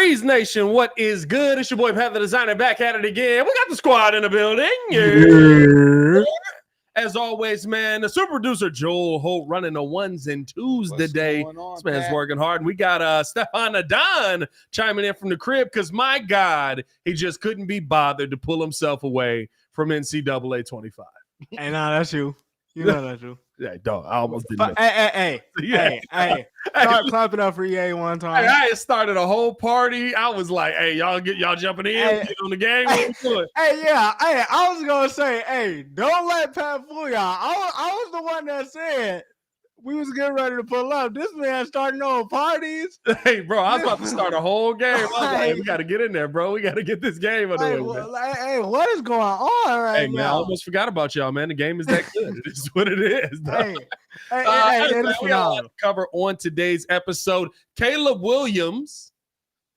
Breeze Nation, what is good? It's your boy Pat the Designer back at it again. We got the squad in the building. Yeah. As always, man, the super producer Joel Holt running the ones and twos today. This man's working hard. And we got Stefan Adon chiming in from the crib because, my God, he just couldn't be bothered to pull himself away from NCAA 25. Hey, nah, that's you. You know that's you. Yeah, dog. I almost didn't. Hey. Start clapping up for EA one time. Hey, I started a whole party. I was like, hey, y'all jumping in, get on the game. I was gonna say, hey, don't let Pat fool y'all. I was the one that said we was getting ready to pull up. This man starting on parties. Hey, bro, I was about to start a whole game. I was like, we got to get in there, bro. We got to get this game underway. Hey, what is going on right now? Man, I almost forgot about y'all, man. The game is that good. It is what it is. Hey, we got a lot to cover on today's episode. Caleb Williams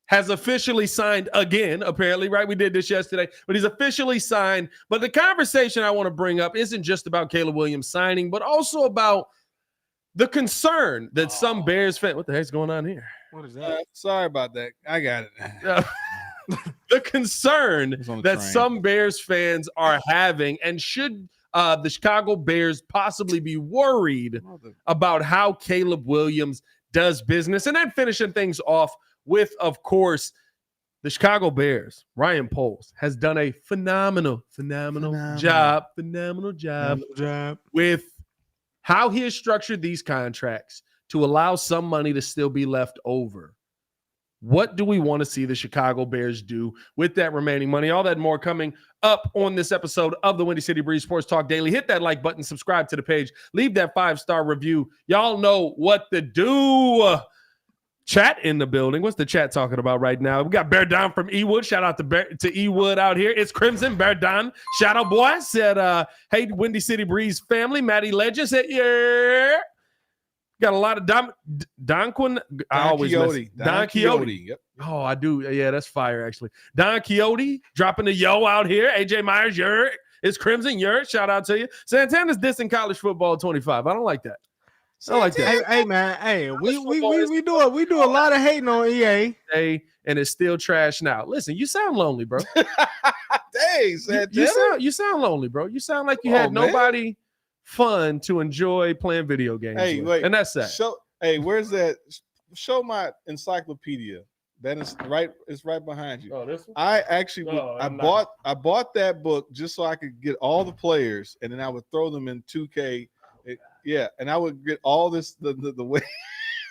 has officially signed again, apparently, right? We did this yesterday, but he's officially signed. But the conversation I want to bring up isn't just about Caleb Williams signing, but also about the concern that some Bears fans, what the heck's going on here? What is that? Sorry about that. I got it. The concern that some Bears fans are having, and should the Chicago Bears possibly be worried about how Caleb Williams does business? And then finishing things off with, of course, the Chicago Bears. Ryan Poles has done a phenomenal job with how he has structured these contracts to allow some money to still be left over. What do we want to see the Chicago Bears do with that remaining money? All that and more coming up on this episode of the Windy City Breeze Sports Talk Daily. Hit that like button, subscribe to the page, leave that 5-star review. Y'all know what to do. Chat in the building. What's the chat talking about right now? We got Bear Don from Ewood. Shout out to Ewood out here. It's Crimson Bear Don. Shout out, boy. Said, hey, Windy City Breeze family. Maddie Legend said, yeah. Got a lot of Don Quixote. Yep. Oh, I do. Yeah, that's fire, actually. Don Quixote dropping the yo out here. AJ Myers, it's Crimson, Shout out to you. Santana's dissing college football 25. I don't like that. I like that. Hey man. Hey, we do a lot of hating on EA. Hey, and it's still trash now. Listen, you sound lonely, bro. Dang, you sound lonely, bro. You sound like you had nobody fun to enjoy playing video games. Hey, with. wait, and that's that. Where's that? Show my encyclopedia. That is right. It's right behind you. Oh, this one? I actually, I bought that book just so I could get all the players, and then I would throw them in 2K. And I would get all this the way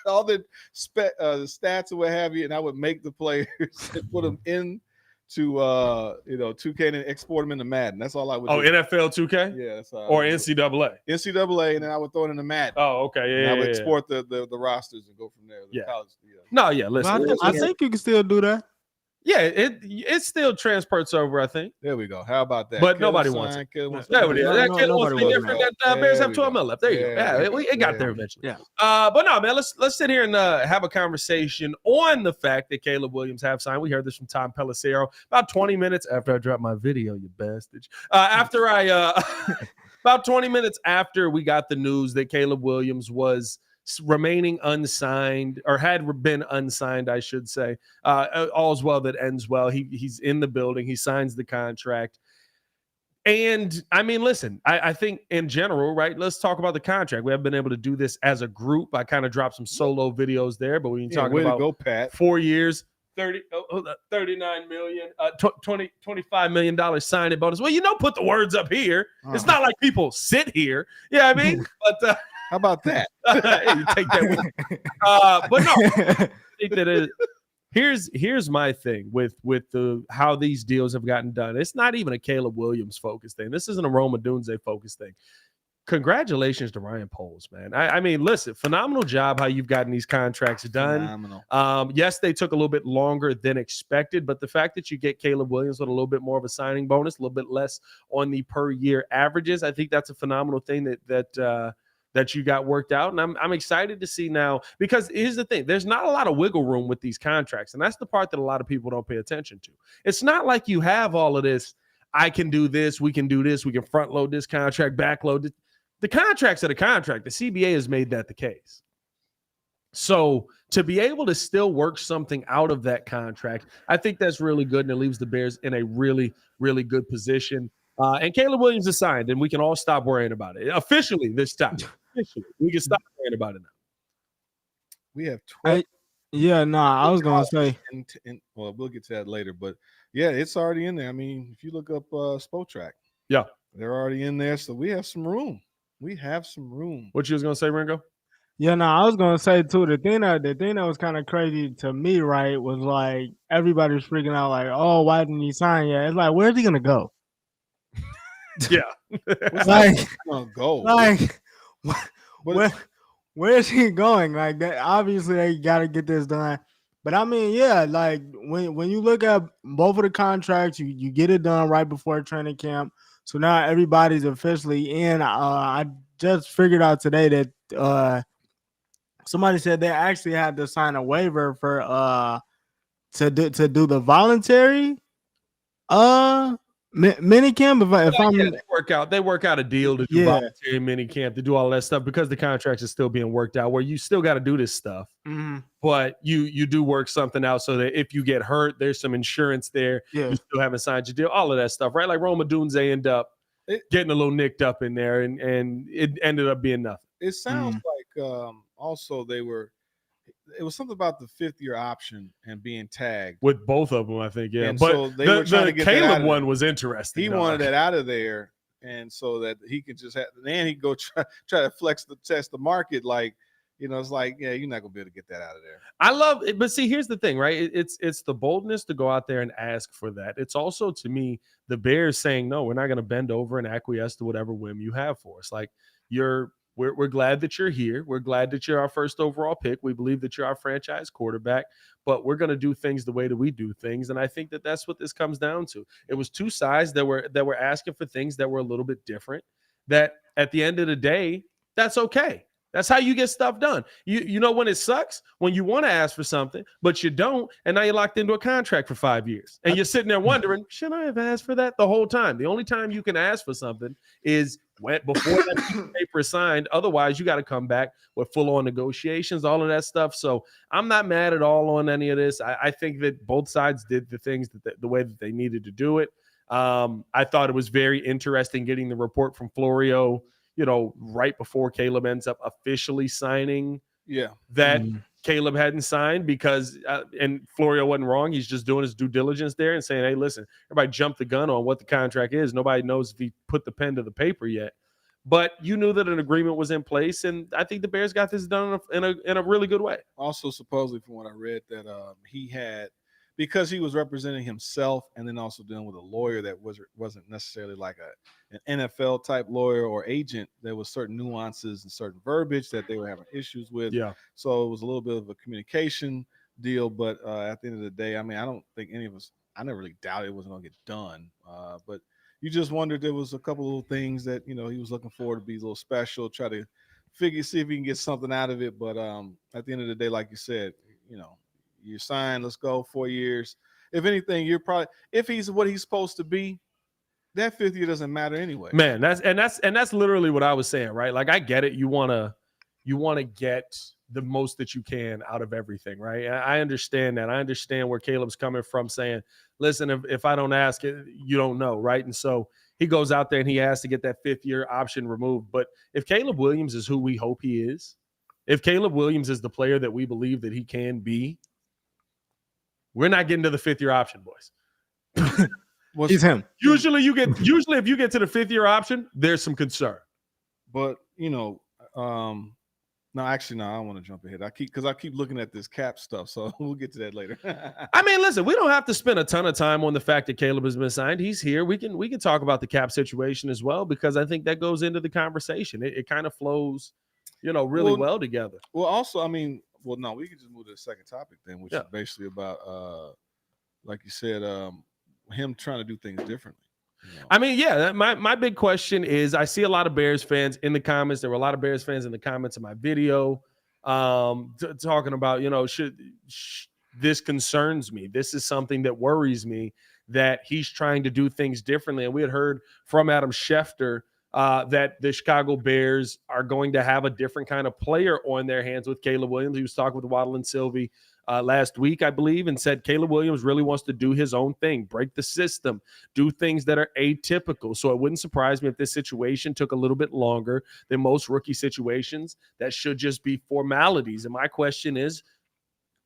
all the stats and what have you, and I would make the players and put them in to 2K and then export them into Madden. That's all I would do. NFL 2K? Yeah, that's or NCAA. NCAA, and then I would throw it into Madden. Oh, okay. I would export the rosters and go from there. College, No, yeah, listen. I think you can still do that. Yeah, it still transports over, I think. There we go. How about that? But nobody wants it. There it is. That kid wants to be different. That Bears have 12 mil left. There you go. Yeah, it got there eventually. Yeah. But no, man, let's sit here and have a conversation on the fact that Caleb Williams have signed. We heard this from Tom Pelissero about 20 minutes after I dropped my video, you bastard. About 20 minutes after we got the news that Caleb Williams was remaining unsigned, or had been unsigned, I should say. All's well that ends well. He's in the building. He signs the contract. And I mean, listen, I think in general, right? Let's talk about the contract. We haven't been able to do this as a group. I kind of dropped some solo videos there, but we can talk about go, Pat. 4 years, 39 million, $25 million signing bonus. Well, put the words up here. It's not like people sit here. Yeah, I mean, but how about that? You take that. But no, I think that here's my thing with how these deals have gotten done. It's not even a Caleb Williams focused thing. This isn't a Rome Odunze focused thing. Congratulations to Ryan Poles, man. I mean, listen, phenomenal job how you've gotten these contracts done. Phenomenal. Yes, they took a little bit longer than expected, but the fact that you get Caleb Williams with a little bit more of a signing bonus, a little bit less on the per year averages, I think that's a phenomenal thing that you got worked out. And I'm excited to see now, because here's the thing. There's not a lot of wiggle room with these contracts. And that's the part that a lot of people don't pay attention to. It's not like you have all of this. I can do this. We can do this. We can front load this contract, back load it. The contracts are the contract. The CBA has made that the case. So to be able to still work something out of that contract, I think that's really good, and it leaves the Bears in a really, really good position. And Caleb Williams is signed, and we can all stop worrying about it officially this time. Officially, we can stop worrying about it now. We have 12. I was gonna say. Well, we'll get to that later, but yeah, it's already in there. I mean, if you look up Spotrac, yeah, they're already in there, so we have some room. We have some room. What you was gonna say, Ringo? Yeah, no, I was gonna say too. The thing that was kind of crazy to me, right, was like everybody was freaking out, like, "Oh, why didn't he sign yet?" It's like, where's he gonna go? Yeah, like gonna go. Like, where is he going? Like that. Obviously, they got to get this done. But I mean, yeah, like when you look at both of the contracts, you get it done right before training camp. So now everybody's officially in. I just figured out today that somebody said they actually had to sign a waiver for to do the voluntary mini camp. They work out a deal to do voluntary mini camp, to do all that stuff, because the contracts are still being worked out, where you still got to do this stuff. Mm-hmm. But you do work something out so that if you get hurt, there's some insurance there. Yeah. You still haven't signed your deal, all of that stuff, right? Like Roma Dunze ended up getting a little nicked up in there, and it ended up being nothing. It sounds like also it was something about the 5th-year option and being tagged with both of them, I think. Yeah, and but so they were trying to get Caleb one was interesting. He wanted that out of there, and so that he could just have, and he go try to test the market, like, you know, it's like, yeah, you're not gonna be able to get that out of there. I love it, but see, here's the thing, right? It's the boldness to go out there and ask for that. It's also, to me, the Bears saying, no, we're not going to bend over and acquiesce to whatever whim you have for us. Like, we're glad that you're here. We're glad that you're our first overall pick. We believe that you're our franchise quarterback, but we're going to do things the way that we do things. And I think that that's what this comes down to. It was two sides that were asking for things that were a little bit different, that at the end of the day, that's okay. That's how you get stuff done. You know when it sucks? When you want to ask for something, but you don't, and now you're locked into a contract for 5 years. And you're sitting there wondering, should I have asked for that the whole time? The only time you can ask for something is before that paper is signed. Otherwise, you got to come back with full-on negotiations, all of that stuff. So I'm not mad at all on any of this. I think that both sides did the things the way that they needed to do it. I thought it was very interesting getting the report from Florio, you know, right before Caleb ends up officially signing that Caleb hadn't signed, because and Florio wasn't wrong. He's just doing his due diligence there and saying, hey, listen, everybody jumped the gun on what the contract is. Nobody knows if he put the pen to the paper yet. But you knew that an agreement was in place, and I think the Bears got this done in a really good way. Also, supposedly, from what I read, that he had, because he was representing himself and then also dealing with a lawyer that wasn't necessarily like an NFL type lawyer or agent, there was certain nuances and certain verbiage that they were having issues with. Yeah. So it was a little bit of a communication deal. But at the end of the day, I mean, I don't think any of us, I never really doubted it wasn't going to get done. But you just wondered, there was a couple of little things that, you know, he was looking forward to be a little special, try to see if he can get something out of it. But at the end of the day, like you said, you know, you sign, let's go 4 years. If anything, you're probably, if he's what he's supposed to be, that 5th year doesn't matter anyway. Man, that's literally what I was saying, right? Like, I get it. You want to get the most that you can out of everything, right? I understand that. I understand where Caleb's coming from, saying, listen, if I don't ask it, you don't know, right? And so he goes out there and he has to get that 5th year option removed. But if Caleb Williams is who we hope he is, if Caleb Williams is the player that we believe that he can be, we're not getting to the 5th year option, boys. He's him. Usually if you get to the 5th year option, there's some concern. But, you know, no, actually, no, I don't want to jump ahead. I keep looking at this cap stuff, so we'll get to that later. I mean, listen, we don't have to spend a ton of time on the fact that Caleb has been signed. He's here. We can talk about the cap situation as well, because I think that goes into the conversation. It kind of flows, you know, really well together. Well, also, I mean, well, no, we can just move to the second topic then, which is basically about, like you said, him trying to do things differently. You know? I mean, yeah, my big question is, I see a lot of Bears fans in the comments. There were a lot of Bears fans in the comments of my video talking about, you know, this concerns me. This is something that worries me, that he's trying to do things differently. And we had heard from Adam Schefter that the Chicago Bears are going to have a different kind of player on their hands with Caleb Williams. He was talking with Waddle and Sylvie last week, I believe, and said Caleb Williams really wants to do his own thing, break the system, do things that are atypical. So it wouldn't surprise me if this situation took a little bit longer than most rookie situations. That should just be formalities. And my question is,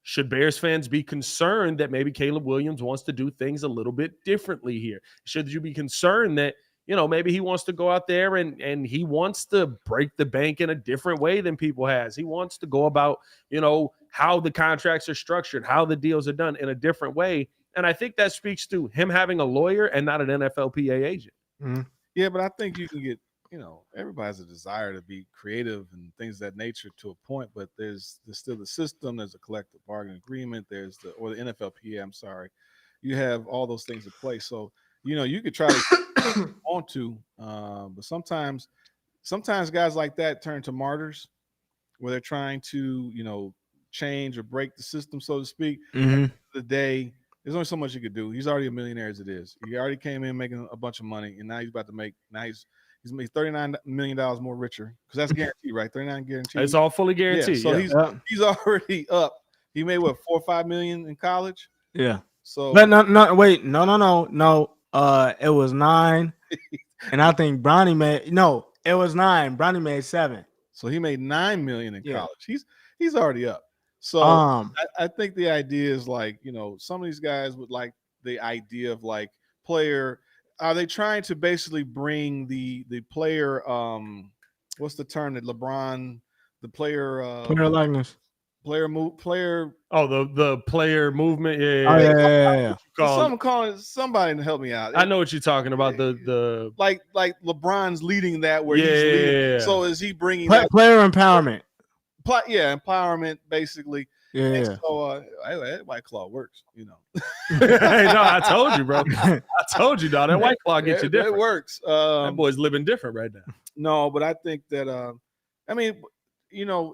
should Bears fans be concerned that maybe Caleb Williams wants to do things a little bit differently here? Should you be concerned that, maybe he wants to go out there and he wants to break the bank in a different way than people has. He wants to go about, how the contracts are structured, how the deals are done in a different way. And I think that speaks to him having a lawyer and not an NFLPA agent. Mm-hmm. Yeah, but I think you can get, everybody has a desire to be creative and things of that nature to a point, but there's still the system, there's a collective bargaining agreement, the NFLPA, I'm sorry. You have all those things in place. So, you could try to want to, but sometimes guys like that turn to martyrs where they're trying to, change or break the system, so to speak. Mm-hmm. At the end of the day, there's only so much you could do. He's already a millionaire as it is. He already came in making a bunch of money, and now he's about to make he's $39 million more richer because that's guaranteed, right? 39 guaranteed. It's all fully guaranteed. Yeah, so he's already up. He made what, $4 or $5 million in college? Yeah. So but no. It was 9, and I think Bronny made it was 9. Bronny made 7. So he made $9 million in college. He's already up. So I think the idea is like, some of these guys would like the idea of like player. Are they trying to basically bring the player? What's the term that LeBron, the player likeness, player. Oh, the player movement. Yeah. Somebody to help me out. I know what you're talking about. The like LeBron's leading that where he's leading. So is he bringing that player empowerment? Empowerment basically. Yeah. And so White Claw works, Hey, no, I told you, bro. I told you, dog. That White Claw gets you different. It works. That boy's living different right now. No, but I think that in the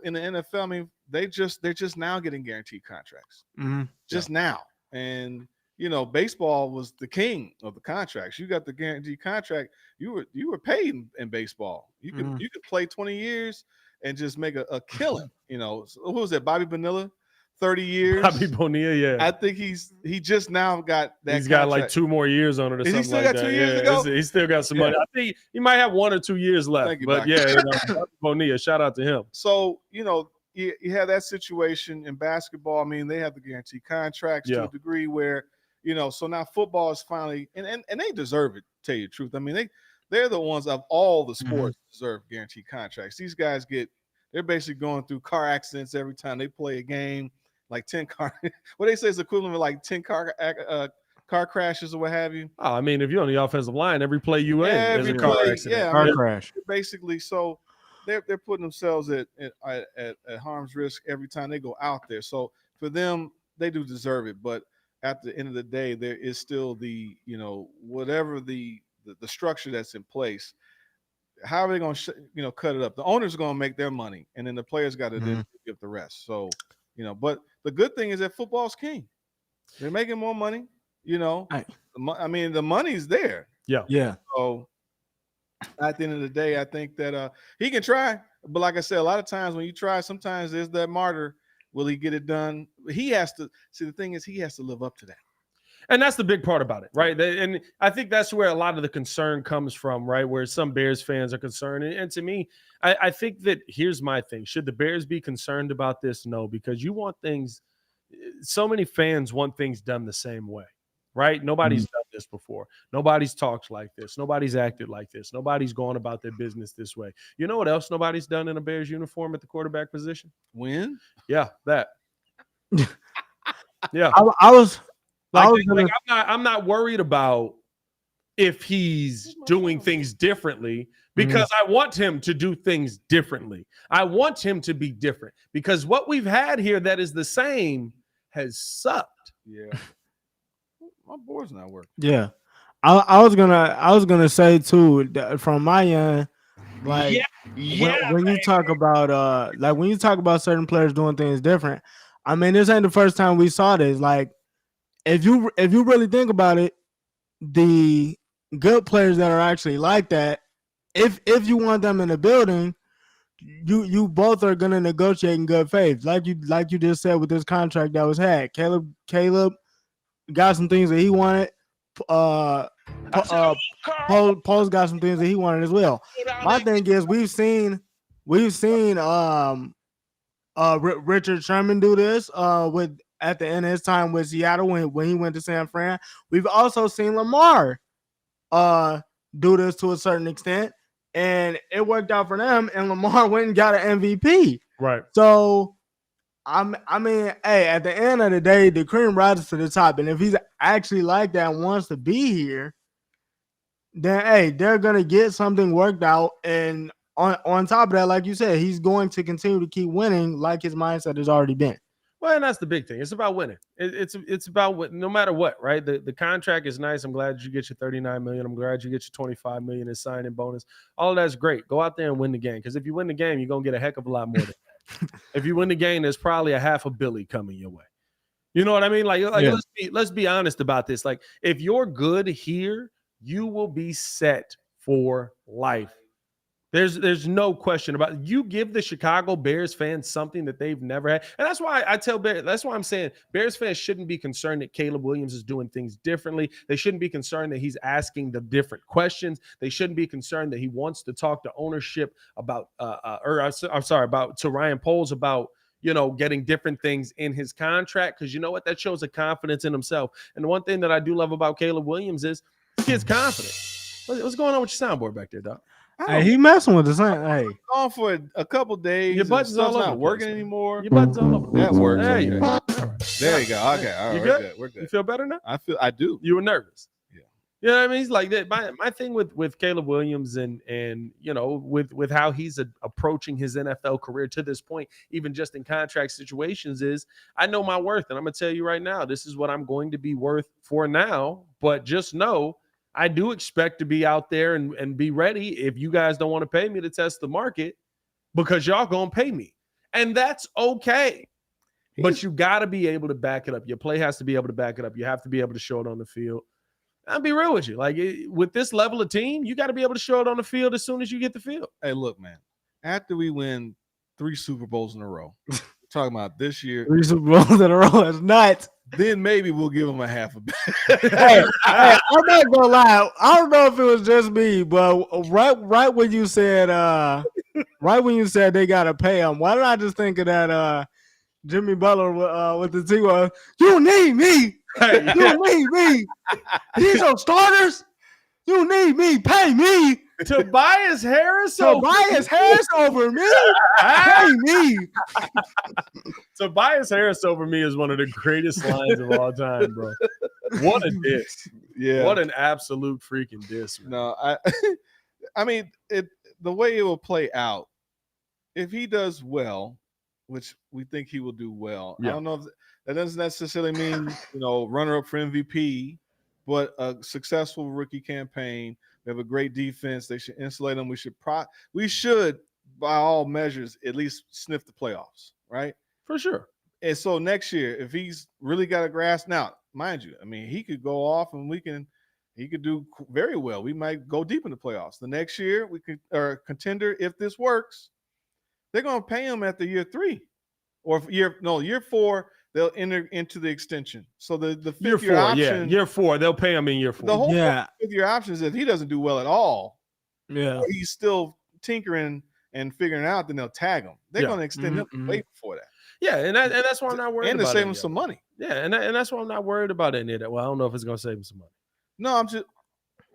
NFL, they're just now getting guaranteed contracts. Mm-hmm. Just now. And baseball was the king of the contracts. You got the guaranteed contract. You were paid in baseball. You could play 20 years and just make a killing. So who was that? Bobby Bonilla, 30 years. Bobby Bonilla, yeah. I think he just now got that. He's got like 2 more years on it or something like that. He still got 2 years to go? He still got some money. I think he might have 1 or 2 years left. Thank you, but Bobby Bonilla, shout out to him. So, you have that situation in basketball. I mean, they have the guaranteed contracts to a degree where, so now football is finally, and they deserve it, to tell you the truth. I mean, they're the ones of all the sports deserve guaranteed contracts. These guys they're basically going through car accidents every time they play a game, like 10 car. What they say is equivalent of like 10 car crashes or what have you. Oh, I mean, if you're on the offensive line, every play you in is a car accident. Car crash. Basically, so they're putting themselves at harm's risk every time they go out there. So for them, they do deserve it. But at the end of the day, there is still the whatever the structure that's in place. How are they going to cut it up? The owners are going to make their money, and then the players got to then give the rest. So but the good thing is that football's king. They're making more money. I mean, the money's there. Yeah. So at the end of the day, I think that he can try, but like I said, a lot of times when you try, sometimes there's that martyr. Will he get it done? He has to see. The thing is, he has to live up to that. And that's the big part about it, right? And I think that's where a lot of the concern comes from, right? Where some Bears fans are concerned. And to me, I think that here's my thing. Should the Bears be concerned about this? No, because you want things – so many fans want things done the same way, right? Nobody's done this before. Nobody's talked like this. Nobody's acted like this. Nobody's gone about their business this way. You know what else nobody's done in a Bears uniform at the quarterback position? Win? Yeah, that. Yeah. I'm not worried about if he's doing things differently because I want him to do things differently. I want him to be different because what we've had here that is the same has sucked. Yeah. My board's not working. Yeah. I was gonna say too from my end, like when you talk about certain players doing things different, I mean this ain't the first time we saw this. Like if you really think about it, the good players that are actually like that if you want them in the building, you both are gonna negotiate in good faith, like you just said with this contract that was had. Caleb got some things that he wanted. Paul's got some things that he wanted as well. My thing is we've seen Richard Sherman do this with at the end of his time with Seattle when he went to San Fran. We've also seen Lamar do this to a certain extent, and it worked out for them, and Lamar went and got an MVP. Right. So I mean, hey, at the end of the day, the cream rises to the top, and if he's actually like that and wants to be here, then hey, they're gonna get something worked out. And on top of that, like you said, he's going to continue to keep winning, like his mindset has already been. Well, and that's the big thing. It's about winning. It's about what, no matter what, right? The contract is nice. I'm glad you get your $39 million. I'm glad you get your $25 million in signing bonus. All of that's great. Go out there and win the game. Because if you win the game, you're gonna get a heck of a lot more than that. If you win the game, there's probably a half a Billy coming your way. You know what I mean? Like yeah. let's be honest about this. Like, if you're good here, you will be set for life. There's no question about it. You give the Chicago Bears fans something that they've never had. And that's why that's why I'm saying Bears fans shouldn't be concerned that Caleb Williams is doing things differently. They shouldn't be concerned that he's asking the different questions. They shouldn't be concerned that he wants to talk to ownership about to Ryan Poles about, you know, getting different things in his contract. Because you know what? That shows a confidence in himself. And the one thing that I do love about Caleb Williams is the kid's confident. What's going on with your soundboard back there, Doc? Hey, he messing with the same. Hey, gone for a couple days. Your button's all over not working anymore. Your button's all over. That works. There okay. you go. There you go. Okay, all right, You we're good. We're good. You feel better now? I do. You were nervous. Yeah. You know what I mean? He's like that. My thing with Caleb Williams and you know, with how he's approaching his NFL career to this point, even just in contract situations, is I know my worth, and I'm gonna tell you right now, this is what I'm going to be worth for now. But just know, I do expect to be out there and be ready if you guys don't want to pay me to test the market, because y'all gonna pay me, and that's okay. But you got to be able to back it up. Your play has to be able to back it up. You have to be able to show it on the field. I'll be real with you. Like, with this level of team, you got to be able to show it on the field as soon as you get the field. Hey, look, man. After we win 3 Super Bowls in a row, talking about this year, 3 Super Bowls in a row is nuts. Then maybe we'll give him a half a bit. hey, I'm not gonna lie. I don't know if it was just me, but right when you said they gotta pay him, why did I just think of that Jimmy Butler with the team? You need me. You need me. These are starters. You need me. Pay me. Tobias Harris over me. Pay me. Tobias Harris over me is one of the greatest lines of all time, bro. What a diss. Yeah. What an absolute freaking diss. Man. No, I mean, the way it will play out, if he does well, which we think he will do well. Yeah. I don't know if that doesn't necessarily mean, you know, runner up for MVP, but a successful rookie campaign. We have a great defense. They should insulate them. We should, by all measures, at least sniff the playoffs, right? For sure. And so next year, if he's really got a grasp, now, mind you, I mean, he could go off and he could do very well. We might go deep in the playoffs. The next year, or contender, if this works, they're going to pay him after year 3 or year 4. They'll enter into the extension. So the fifth year option, yeah, year 4, they'll pay him in year 4. The whole fifth year option is if he doesn't do well at all, or he's still tinkering and figuring it out, then they'll tag him. They're going to extend him way before that. Yeah, and that's why I'm not worried about it. And to save him some money. Yeah, and that's why I'm not worried about any of that. Well, I don't know if it's going to save him some money. No, I'm just.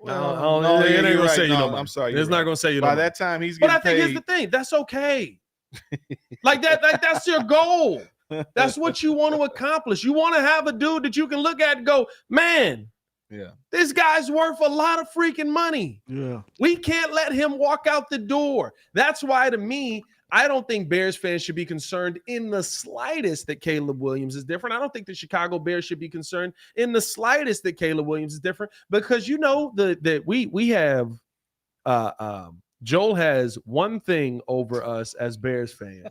No, it ain't going to say you no money. I'm sorry. It's not going to say you no money. By that time, he's getting paid. But I think here's the thing. That's okay. Like that's your goal. That's what you want to accomplish. You want to have a dude that you can look at and go, man, this guy's worth a lot of freaking money. Yeah. We can't let him walk out the door. That's why, to me, I don't think Bears fans should be concerned in the slightest that Caleb Williams is different. I don't think the Chicago Bears should be concerned in the slightest that Caleb Williams is different, because you know that we have Joel has one thing over us as Bears fans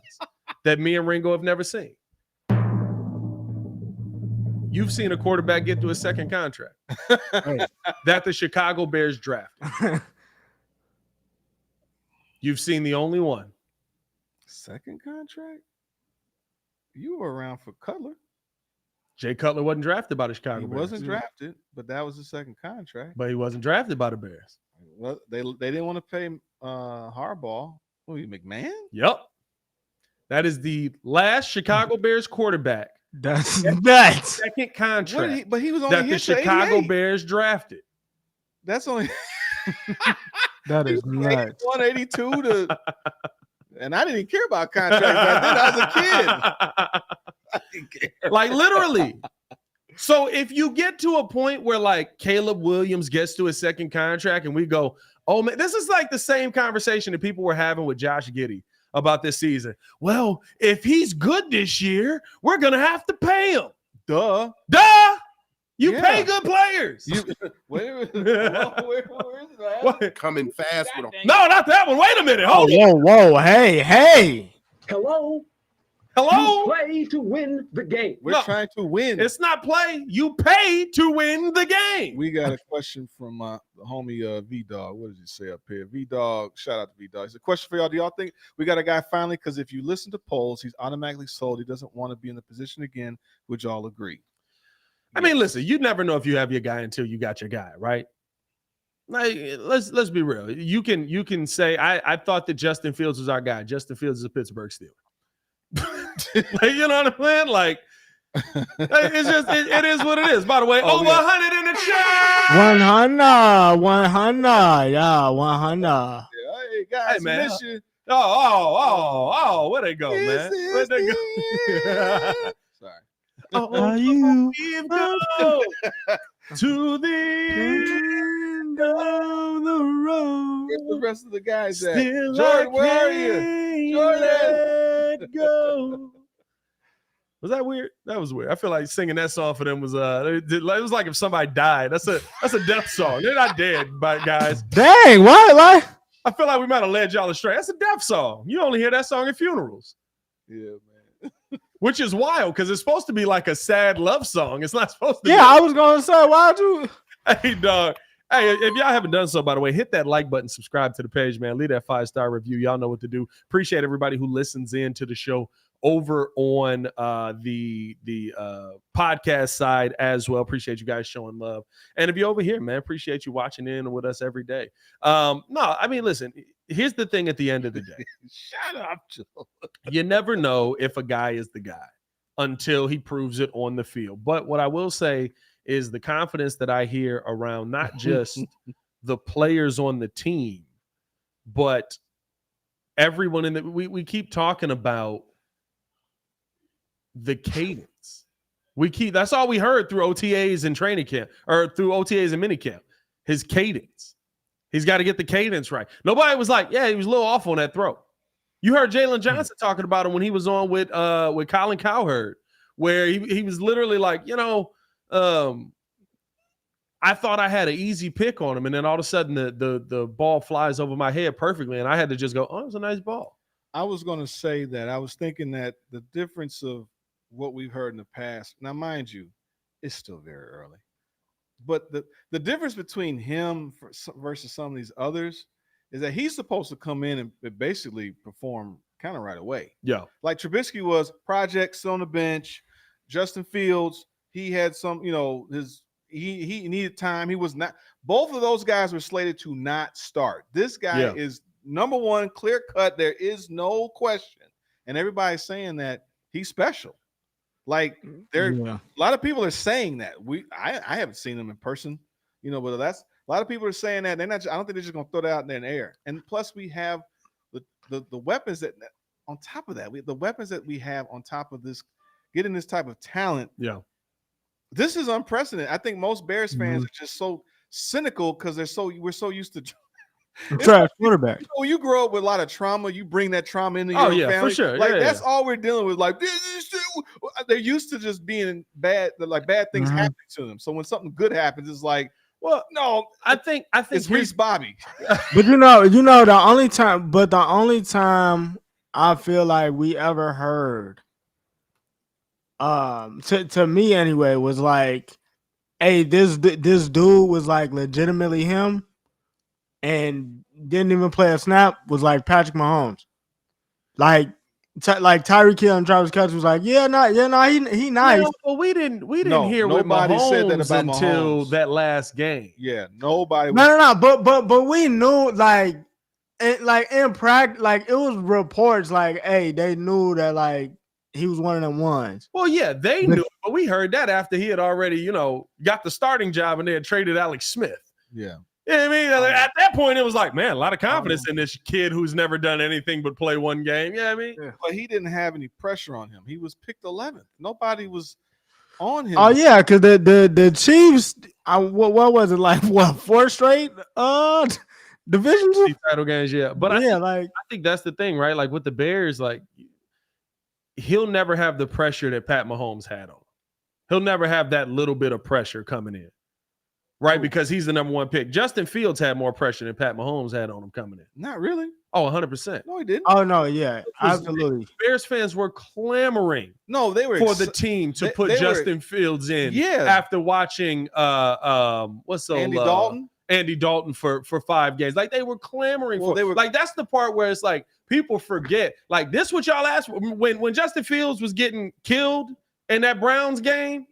that me and Ringo have never seen. You've seen a quarterback get to a second contract that the Chicago Bears drafted. You've seen the only one. Second contract? You were around for Cutler. Jay Cutler wasn't drafted by the Chicago He Bears. wasn't drafted, but that was the second contract. But he wasn't drafted by the Bears. Well, they didn't want to pay Harbaugh. Who, McMahon? Yep. That is the last Chicago Bears quarterback. That's nuts. Second contract. But he was only that the Chicago 88. Bears drafted. That's only That is nuts. 182 to, and I didn't care about contracts back then. I was a kid. I didn't care. Like literally. So if you get to a point where like Caleb Williams gets to his second contract and we go, oh man, this is like the same conversation that people were having with Josh Giddey about this season. Well, if he's good this year, we're gonna have to pay him. Duh. You Yeah. pay good players. Where is it? What? Coming fast with a No, not that one. Wait a minute. Oh, Hold on. whoa, hey. Hello? Hello? You play to win the game. We're No. trying to win. It's not play. You pay to win the game. We got a question from the homie V-Dog. What did he say up here? V-Dog, shout out to V-Dog. It's a question for y'all. Do y'all think we got a guy finally? Because if you listen to polls, he's automatically sold. He doesn't want to be in the position again. Would y'all agree? I mean, listen, you never know if you have your guy until you got your guy, right? Like, let's be real. You can say I thought that Justin Fields was our guy. Justin Fields is a Pittsburgh Steeler. Like, you know what I'm saying? Like, it's just it is what it is. By the way, over 100 in the chat. 100, yeah, 100. Yeah, hey guys, Hey, man. miss you. Oh, where they go, man? Where they go? Sorry. Are you We've come to the end of the road? Where's the rest of the guys at? Still Jordan, I where are you? can't Jordan. let go. Was that weird? That was weird. I feel like singing that song for them was it was like if somebody died. That's a death song. They're not dead, but guys, Dang, what? Like, I feel like we might have led y'all astray. That's a death song. You only hear that song at funerals, Yeah, man. which is wild because it's supposed to be like a sad love song. It's not supposed to. yeah, I was gonna say, why'd you? Hey, dog. Hey, if y'all haven't done so, by the way, hit that like button, subscribe to the page, man. Leave that 5-star review. Y'all know what to do. Appreciate everybody who listens in to the show over on the podcast side as well. Appreciate you guys showing love. And if you're over here, man, appreciate you watching in with us every day. No, I mean, listen, here's the thing at the end of the day. Shut up, Joe. You never know if a guy is the guy until he proves it on the field. But what I will say is the confidence that I hear around not just the players on the team, but everyone in the we keep talking about the cadence. That's all we heard through OTAs and training camp, or through OTAs and minicamp. His cadence. He's got to get the cadence right. Nobody was like, yeah, he was a little off on that throw. You heard Jalen Johnson talking about him when he was on with Colin Cowherd, where he was literally like, I thought I had an easy pick on him, and then all of a sudden the ball flies over my head perfectly, and I had to just go, oh, it was a nice ball. I was going to say that. I was thinking that the difference of what we've heard in the past, now mind you, it's still very early, but the difference between him versus some of these others is that he's supposed to come in and basically perform kind of right away. Yeah. Like Trubisky was projects on the bench. Justin Fields, he had some, he needed time. He was not. Both of those guys were slated to not start. This guy is number one, clear cut. There is no question, and everybody's saying that he's special. Like a lot of people are saying that. I haven't seen him in person, but that's a lot of people are saying that. They're not. I don't think they're just gonna throw that out there in the air. And plus, we have the weapons that on top of that, the weapons that we have on top of this, getting this type of talent. Yeah. This is unprecedented. I think most Bears fans are just so cynical because we're so used to trash quarterback. You grow up with a lot of trauma. You bring that trauma into your family. For sure. Like that's all we're dealing with. Like they're used to just being bad. Like bad things happening to them. So when something good happens, it's like, well, no. I think it's Reese Bobby. But the only time I feel like we ever heard, to me anyway, was like, hey, this dude was like legitimately him, and didn't even play a snap was like Patrick Mahomes. Like Tyreek Hill and Travis Kelce was like, he nice. No, but we didn't No, hear with nobody Mahomes said that about until Mahomes. that last game. Yeah, nobody. No. But we knew in practice, like it was reports like, hey, they knew that like he was one of them ones. Well, yeah, they knew, but we heard that after he had already, got the starting job and they had traded Alex Smith. Yeah. You know what I mean? At that point, it was like, man, a lot of confidence in this kid who's never done anything but play one game. You know what I mean? Yeah. But he didn't have any pressure on him. He was picked 11th. Nobody was on him. Oh yeah, because the Chiefs, what was it like? What, 4 straight divisions? Title games, yeah. But I think that's the thing, right? Like with the Bears, like he'll never have the pressure that Pat Mahomes had on him. He'll never have that little bit of pressure coming in. Right, because he's the number 1 pick. Justin Fields had more pressure than Pat Mahomes had on him coming in. Not really. Oh, 100%. No, he didn't. Oh, no, yeah, absolutely. Bears fans were clamoring they were for the team to put Justin Fields in after watching Andy Dalton? Andy Dalton for 5 games. Like they were clamoring for. Like that's the part where it's like people forget. Like this what y'all asked when Justin Fields was getting killed in that Browns game.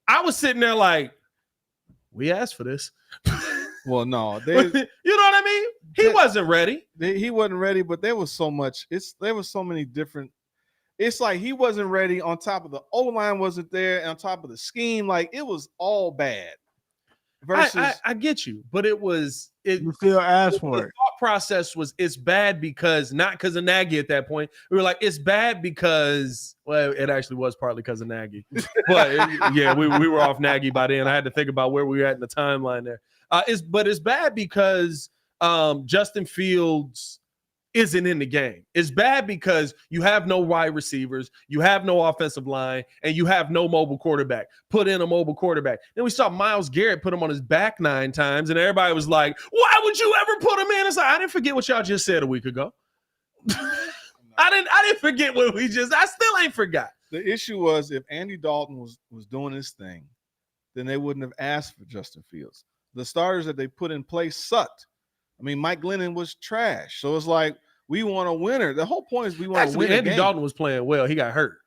I was sitting there like, we asked for this. Well, no, you know what I mean? He wasn't ready. He wasn't ready, but there was so much. There was so many different. It's like he wasn't ready. On top of the O-line wasn't there, and on top of the scheme, like it was all bad. Versus, I get you, but you feel ass for it. The thought process was it's bad because not because of Nagy at that point. We were like, it's bad because it actually was partly because of Nagy, but we were off Nagy by then. I had to think about where we were at in the timeline there. It's bad because Justin Fields isn't in the game. It's bad because you have no wide receivers, you have no offensive line, and you have no mobile quarterback. Put in a mobile quarterback. Then we saw Myles Garrett put him on his back 9 times, and everybody was like, why would you ever put him in? It's like, I didn't forget what y'all just said a week ago. I didn't forget what I still ain't forgot. The issue was if Andy Dalton was doing his thing, then they wouldn't have asked for Justin Fields. The starters that they put in place sucked. I mean, Mike Glennon was trash. So it's like, we want a winner. The whole point is we want to win. Andy Dalton was playing well. He got hurt.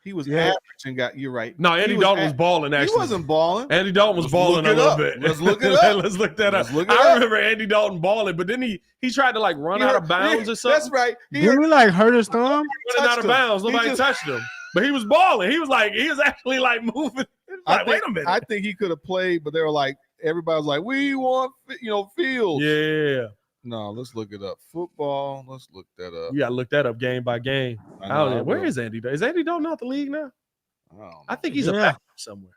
He was average and got you right. No, Andy Dalton was balling, actually. He wasn't balling. Andy Dalton was balling a little bit. Let's look it up. Let's look that up. I remember Andy Dalton balling, but then he tried to like run out of bounds or something. That's right. Didn't he like hurt his thumb? Running out of bounds. Nobody touched him. But he was balling. He was actually like moving. Wait a minute. I think he could have played, but they were like, everybody was like, we want, Fields. Yeah. No, let's look it up. Football. Let's look that up. You got to look that up game by game. Where is Andy? Is Andy Dalton out the league now? I think he's a backup somewhere.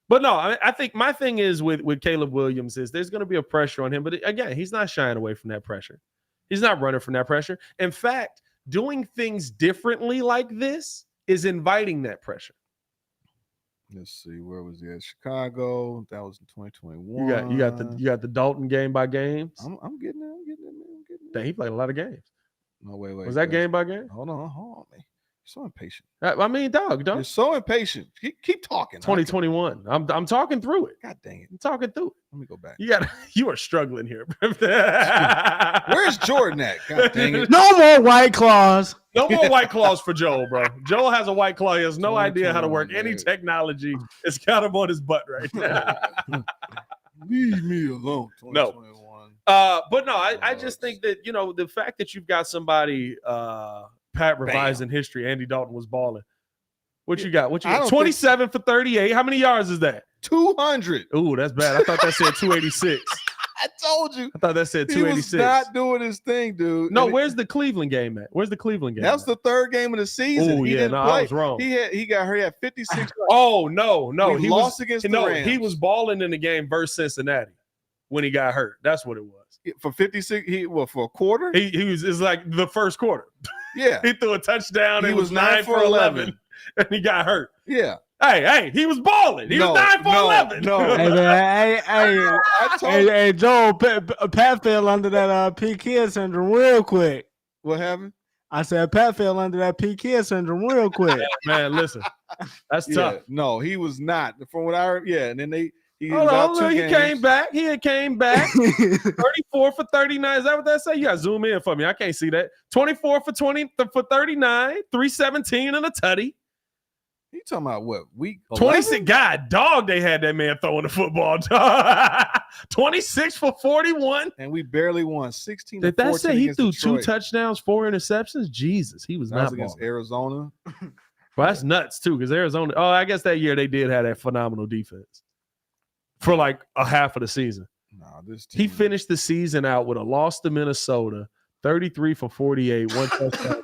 But no, I think my thing is with Caleb Williams is there's going to be a pressure on him. But again, he's not shying away from that pressure. He's not running from that pressure. In fact, doing things differently like this is inviting that pressure. Let's see, where was he at? Chicago. That was in 2021. You got the Dalton game by games. I'm getting it. Dang, he played a lot of games. No, wait. Was that game by game? Hold on, man. You're so impatient. I mean, dog. You're so impatient. Keep talking. 2021. I'm talking through it. God dang it. I'm talking through it. Let me go back. You are struggling here. Where's Jordan at? God dang it. No more White Claws. No more White Claws for Joel, bro. Joel has a White Claw. He has no idea how to work any technology. It's kind of on his butt right now. Leave me alone. 2021. No. But no, I just think that, the fact that you've got somebody Pat revising history, Andy Dalton was balling. What you got? 27 for 38. How many yards is that? 200. Ooh, that's bad. I thought that said 286. I told you. I thought that said 286. He was not doing his thing, dude. No, where's the Cleveland game at? Where's the Cleveland game? That's the 3rd game of the season. Oh, yeah, no, I was wrong. He got hurt at 56. Oh, no. He lost against the Rams. He was balling in the game versus Cincinnati when he got hurt. That's what it was. For 56, for a quarter? It's like the first quarter. Yeah. He threw a touchdown. He was 9 for 11. And he got hurt. Yeah. Hey, he was balling. He was 9 for 11. No. Hey, Joel, Pat fell under that PK syndrome real quick. What happened? I said Pat fell under that PK syndrome real quick. Man, listen, that's tough. No, he was not. From what I heard, and then He Hold was out on, 2 look, he games. came back. He had came back. 34 for 39. Is that what that say? You got to zoom in for me. I can't see that. 24 for 39, 317 and a tutty. You talking about what week? 11? 26. God, dog, they had that man throwing the football. 26 for 41. And we barely won 16. Did that say he against threw Detroit. 2 touchdowns, 4 interceptions? Jesus, he was That not was against balling. Arizona. Well, that's nuts too, because Arizona. Oh, I guess that year they did have that phenomenal defense for like a half of the season. No, this team. He finished the season out with a loss to Minnesota, 33 for 48, 1 touchdown.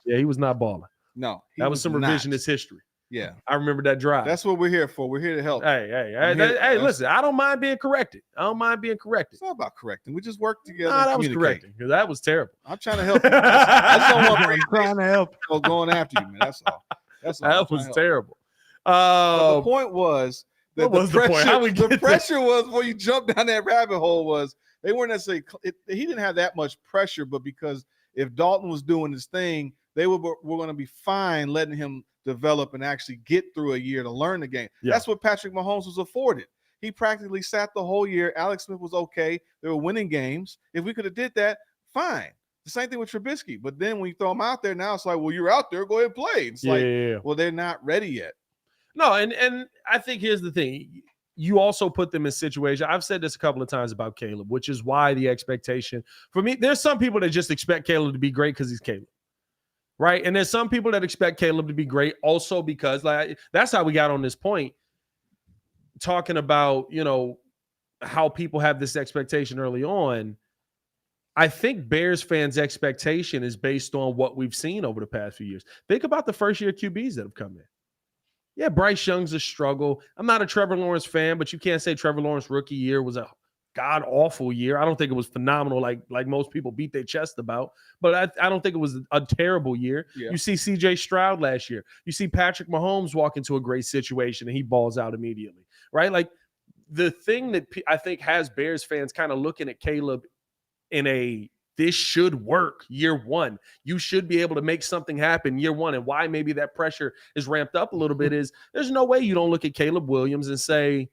Yeah, he was not balling. No, That was some revisionist history. Yeah, I remember that drive. that's what we're here for. We're here to help. Hey, listen, I don't mind being corrected. It's not about correcting. We just work together. Nah, and that was communicate. correcting because that was terrible. I'm trying to help you. I just don't want I'm trying to help. people going after you, man. That's all. That's all. I'm That trying was to help. terrible. But the point was that what was the point? How we the get pressure was when you jumped down that rabbit hole was they weren't necessarily he didn't have that much pressure, but because if Dalton was doing his thing, they were going to be fine letting him develop and actually get through a year to learn the game. Yeah. That's what Patrick Mahomes was afforded. He practically sat the whole year. Alex Smith was okay. They were winning games. If we could have did that, fine. The same thing with Trubisky. But then when you throw him out there, now it's like, well, you're out there, go ahead and play. It's like, well, they're not ready yet. No, and I think here's the thing. You also put them in situations. I've said this a couple of times about Caleb, which is why the expectation for me, there's some people that just expect Caleb to be great because he's Caleb. Right. And there's some people that expect Caleb to be great also because like that's how we got on this point, talking about, how people have this expectation early on. I think Bears fans' expectation is based on what we've seen over the past few years. Think about the first-year QBs that have come in. Yeah, Bryce Young's a struggle. I'm not a Trevor Lawrence fan, but you can't say Trevor Lawrence rookie year was a god-awful year. I don't think it was phenomenal like most people beat their chest about, but I don't think it was a terrible year. Yeah. You see C.J. Stroud last year. You see Patrick Mahomes walk into a great situation and he balls out immediately, right? Like the thing that I think has Bears fans kind of looking at Caleb in this should work year one. You should be able to make something happen year one. And why maybe that pressure is ramped up a little bit is there's no way you don't look at Caleb Williams and say,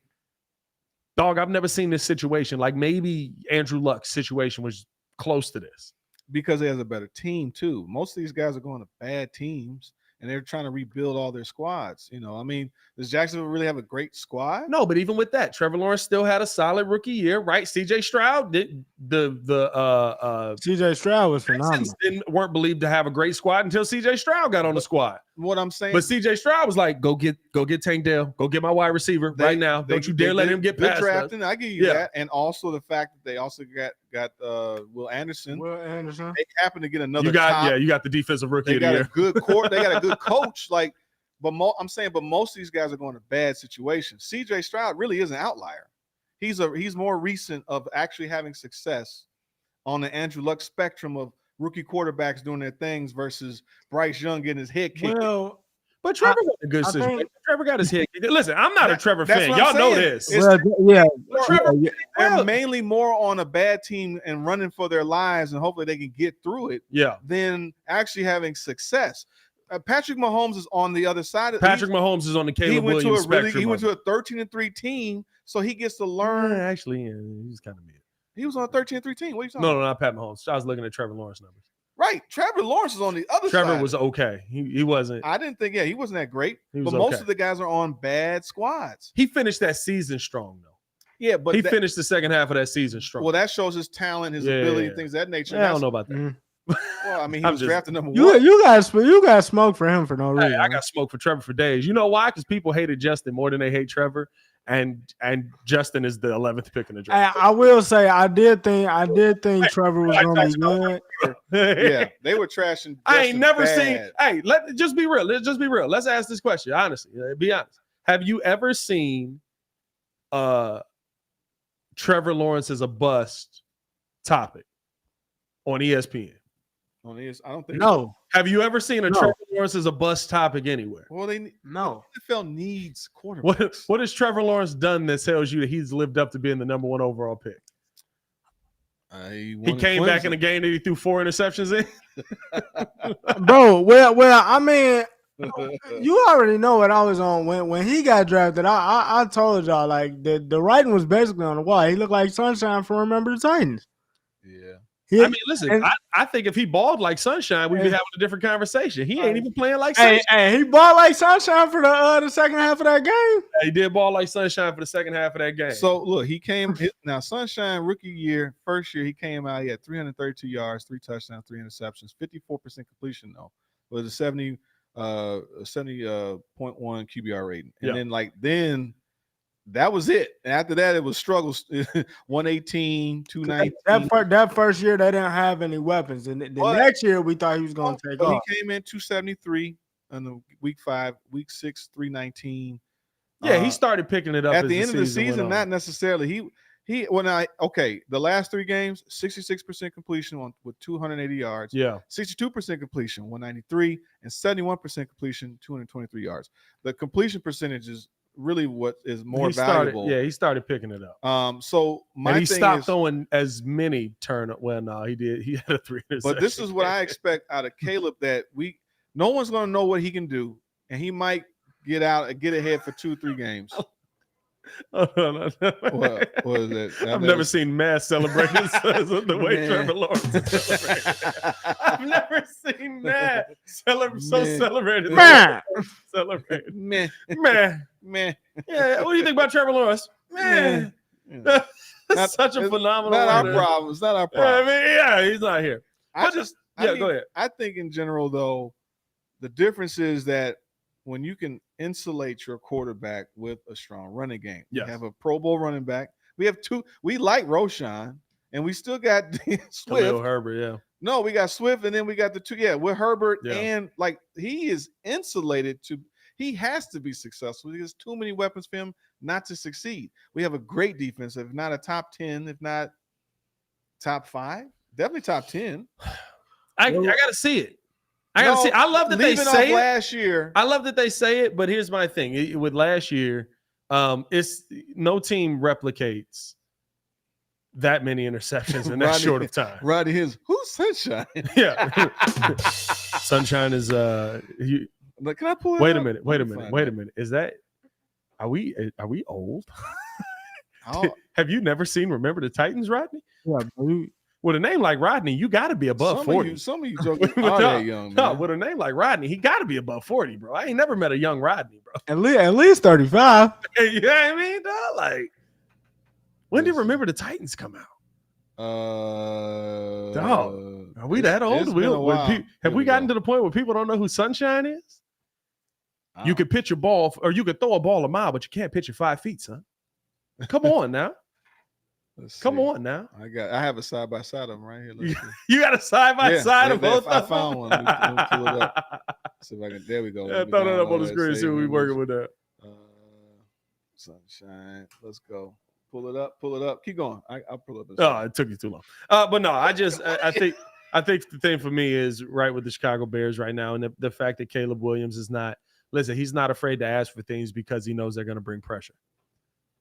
dog, I've never seen this situation. Like maybe Andrew Luck's situation was close to this. Because he has a better team too. Most of these guys are going to bad teams and they're trying to rebuild all their squads. I mean, does Jacksonville really have a great squad? No, but even with that, Trevor Lawrence still had a solid rookie year, right? C.J. Stroud did C.J. Stroud was phenomenal. Weren't believed to have a great squad until C.J. Stroud got on the squad. What I'm saying, but C.J. Stroud was like, go get Tank Dell, go get my wide receiver right now. Don't you dare let him get past drafting. us. I give you that, and also the fact that they also got Will Anderson. They happen to get another. You got the defensive rookie of the year. They got a good coach. But most of these guys are going to bad situations. C.J. Stroud really is an outlier. He's more recent of actually having success on the Andrew Luck spectrum of rookie quarterbacks doing their things versus Bryce Young getting his head kicked. Well, but Trevor got a good situation. Trevor got his head kicked. Listen, I'm not a Trevor fan. Y'all Know this. They're mainly more on a bad team and running for their lives, and hopefully they can get through it. Yeah. Than actually having success. Patrick Mahomes is on the other side. Mahomes is on the Caleb Williams spectrum. He went to a 13-3 team, so he gets to learn. He's kind of mid. He was on a 13-3 team. What are you talking about? No, not Pat Mahomes. I was looking at Trevor Lawrence numbers. Right. Trevor Lawrence is on the other side. Trevor was okay. He wasn't. I didn't think, he wasn't that great. But okay. Most of the guys are on bad squads. He finished that season strong, though. Yeah, but he finished the second half of that season strong. Well, that shows his talent, his ability, things of that nature. I don't know about that. Well, I mean, he was drafted number 1. You got smoke for him for no reason. I got smoke for Trevor for days. You know why? Because people hated Justin more than they hate Trevor, and Justin is the 11th pick in the draft. I will say I did think Trevor was going to be good. Yeah, they were trashing. I ain't never seen. Hey, let's just be real. Let's ask this question honestly. Be honest. Have you ever seen Trevor Lawrence as a bust topic on ESPN? I don't think no. Have you ever seen Trevor Lawrence as a bust topic anywhere? Well, no. NFL needs quarterbacks. What has Trevor Lawrence done that tells you that he's lived up to being the number 1 overall pick? He came back in a game that he threw 4 interceptions in. Bro, well, I mean, You already know what I was on when he got drafted. I told y'all like the writing was basically on the wall. He looked like Sunshine from Remember the Titans. Yeah. I mean, listen, I think if he balled like Sunshine, we'd be having a different conversation. He ain't even playing like Sunshine. Hey, he balled like Sunshine for the second half of that game. He did ball like Sunshine for the second half of that game. So look, now Sunshine rookie year, first year he came out, he had 332 yards, 3 touchdowns, 3 interceptions, 54% completion though. With a 70.1 QBR rating. And then that was it. And after that, it was struggles. 118, 219. That first year, they didn't have any weapons. And the next year, we thought he was going to take off. He came in 273 in the week 5, week 6, 319. Yeah, he started picking it up at the end of the season. Not necessarily. The last 3 games, 66% completion with 280 yards. Yeah, 62% completion, 193, and 71% completion, 223 yards. The completion percentage is really what is more valuable. He started picking it up. So he stopped throwing as many turnovers. Well, no, he did. He had a 3 interceptions. But this is what I expect out of Caleb, that no one's going to know what he can do, and he might get ahead for 2-3 games. What is that? I've never seen mass celebrations the way Trevor Lawrence is celebrated. I've never seen that celebrated. Celebrated. Man. Yeah. What do you think about Trevor Lawrence? Man. That's such a phenomenal. Not our problem. It's not our problem. He's not here. Go ahead. I think in general, though, the difference is that when you can insulate your quarterback with a strong running game. Yes. We have a Pro Bowl running back. We have 2. We like Roshan, and we still got Swift. Khalil Herbert, yeah. No, we got Swift, and then we got the 2. Yeah, with Herbert, and he is insulated he has to be successful. There's too many weapons for him not to succeed. We have a great defense, if not a top 10, if not top 5, definitely top 10. I got to see it. I love that they say it last year. I love that they say it, but here's my thing. With last year, it's no team replicates that many interceptions in that short of time. Roddy His who's Sunshine? Yeah. Sunshine is can I pull it Wait up? a minute. Is that are we old? Have you never seen Remember the Titans, Rodney? Yeah, with a name like Rodney, you got to be above 40. Some of you jokers are that young, man. No, with a name like Rodney, he got to be above 40, bro. I ain't never met a young Rodney, bro. At least 35. You know what I mean, dog? Like, when did Remember the Titans come out? Dog, are we that old? Have we gotten to the point where people don't know who Sunshine is? You could pitch a ball, or you could throw a ball a mile, but you can't pitch it 5 feet, son. Come on now. Come on now. I have a side by side of them right here. You got a side by side of both. I found one. Let me pull it up. See if I can. There we go. Yeah, throw that up on the screen. See what we working with that. Sunshine. Let's go. Pull it up. Keep going. I'll pull it up. It took you too long. But no, I think the thing for me is right with the Chicago Bears right now, and the fact that Caleb Williams is not. Listen, he's not afraid to ask for things because he knows they're going to bring pressure.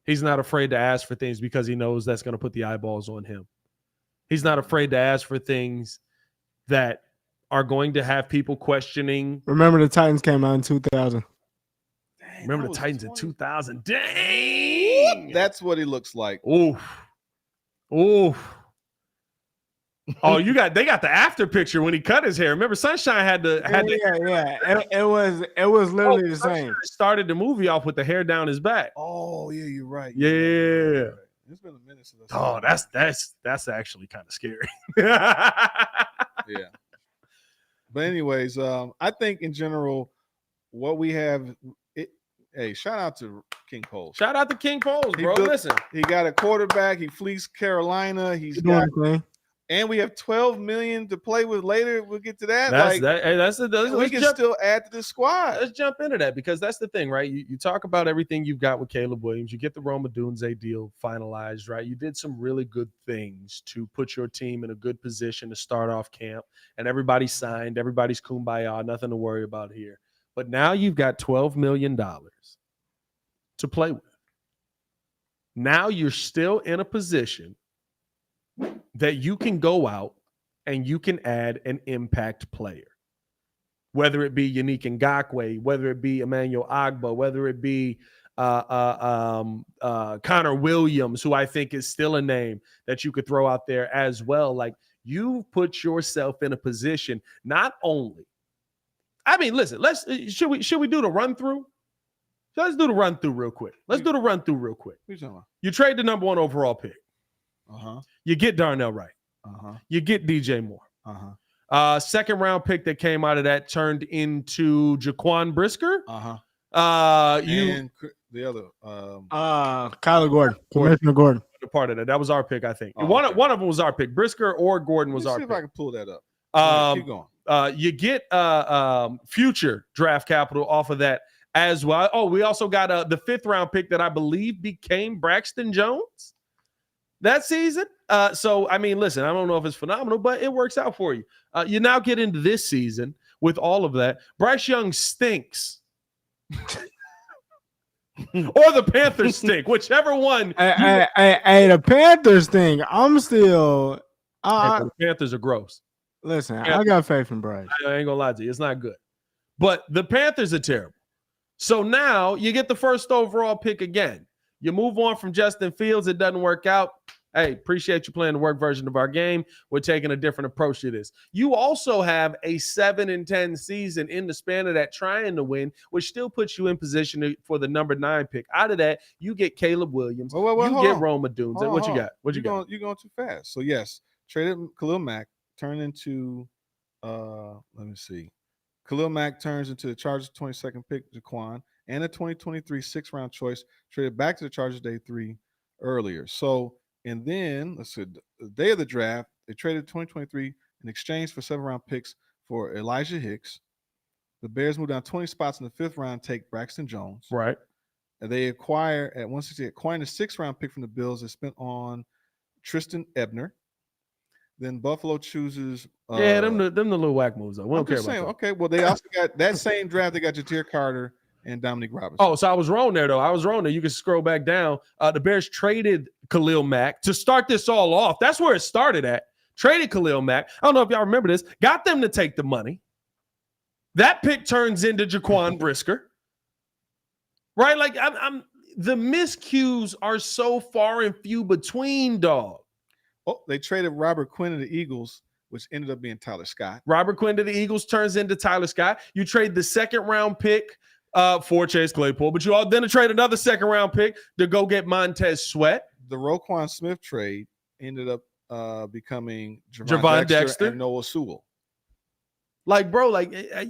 He's not afraid to ask for things because he knows that's going to put the eyeballs on him. He's not afraid to ask for things that are going to have people questioning. Remember the Titans came out in 2000. Remember the Titans in 2000. Dang. That's what he looks like. Oof. Oh, they got the after picture when he cut his hair. Remember, Sunshine had the It was literally the same. Started the movie off with the hair down his back. Oh yeah, you're right. Yeah. It's been a minute since. Oh, that's actually kind of scary. Yeah. But anyways, I think in general, what we have. Hey, shout out to King Poles. Shout out to King Poles, bro. Listen, he got a quarterback. He fleeced Carolina. And we have $12 million to play with later. We'll get to that. We can still add to the squad. Let's jump into that because that's the thing, right? You talk about everything you've got with Caleb Williams. You get the Rome Odunze deal finalized, right? You did some really good things to put your team in a good position to start off camp, and everybody signed. Everybody's kumbaya, nothing to worry about here. But now you've got $12 million to play with. Now you're still in a position that you can go out and you can add an impact player. whether it be Yannick Ngakoue, whether it be Emmanuel Agba, whether it be Connor Williams, who I think is still a name that you could throw out there as well. Like, you put yourself in a position, not only, I mean, listen, should we do the run through? Let's do the run through real quick. You trade the number 1 overall pick. You get Darnell Wright. You get DJ Moore. Second round pick that came out of that turned into Jaquan Brisker. And the other Kyler Gordon, Commissioner Gordon. Part of that. That was our pick, I think. One of them was our pick. Brisker or Gordon was our pick. See if I can pull that up. Keep going. You get future draft capital off of that as well. Oh, we also got the 5th round pick that I believe became Braxton Jones that season. So, I mean, listen, I don't know if it's phenomenal, but it works out for you. You now get into this season with all of that. Bryce Young stinks. Or the Panthers stink, whichever one. Hey, the Panthers thing. I'm still. The Panthers are gross. Listen, I got faith in Bryce. I ain't gonna lie to you, it's not good. But the Panthers are terrible. So now you get the 1st overall pick again. You move on from Justin Fields. It doesn't work out. Hey, appreciate you playing the work version of our game. We're taking a different approach to this. You also have a 7-10 season in the span of that trying to win, which still puts you in position for the number 9 pick. Out of that, you get Caleb Williams. You get Roma Dunes. What you got? What you got? You're going too fast. So, yes, traded Khalil Mack, turned into, let me see. Khalil Mack turns into the Chargers 22nd pick, Jaquan, and a 2023 6th-round choice, traded back to the Chargers day 3 earlier. So, and then, let's see, the day of the draft, they traded 2023 in exchange for 7th-round picks for Elijah Hicks. The Bears moved down 20 spots in the 5th round, take Braxton Jones. Right. And they acquire at 168, acquiring a 6th-round pick from the Bills. They spent on Tristan Ebner. Then Buffalo chooses. Them the little whack moves. Though. We don't care about that. Okay, well, they also got that same draft. They got Ja'Tyre Carter and Dominique Robinson. Oh, so I was wrong there, though. You can scroll back down. The Bears traded Khalil Mack to start this all off. That's where it started at. Traded Khalil Mack. I don't know if y'all remember this. Got them to take the money. That pick turns into Jaquan Brisker. Right? Like, the miscues are so far and few between, dog. Oh, they traded Robert Quinn to the Eagles, which ended up being Tyler Scott. Robert Quinn to the Eagles turns into Tyler Scott. You trade the 2nd-round pick for Chase Claypool, but you all then trade another 2nd-round pick to go get Montez Sweat. The Roquan Smith trade ended up becoming Javon Dexter and Noah Sewell. Like, bro,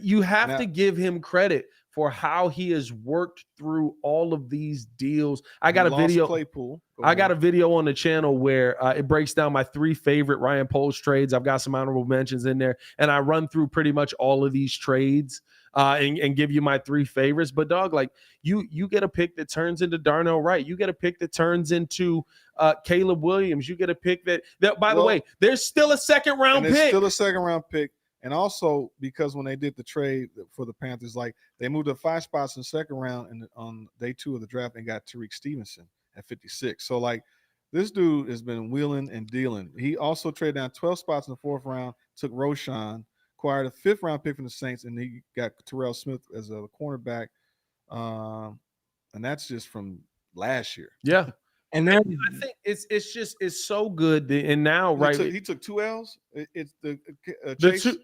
you have to give him credit for how he has worked through all of these deals. I got a video. Claypool. I got a video on the channel where it breaks down my 3 favorite Ryan Poles trades. I've got some honorable mentions in there, and I run through pretty much all of these trades and give you my 3 favorites. But dog, like you get a pick that turns into Darnell Wright. You get a pick that turns into Caleb Williams. You get a pick that by the way, there's still a 2nd-round pick. Still a 2nd-round pick. And also because when they did the trade for the Panthers, like they moved up 5 spots in the 2nd round and on day 2 of the draft and got Tariq Stevenson at 56. So like this dude has been wheeling and dealing. He also traded down 12 spots in the 4th round, took Roshan, acquired a 5th-round pick from the Saints, and he got Terrell Smith as a cornerback. And that's just from last year. Yeah. And then I think it's so good. And now, he took 2 L's. It's the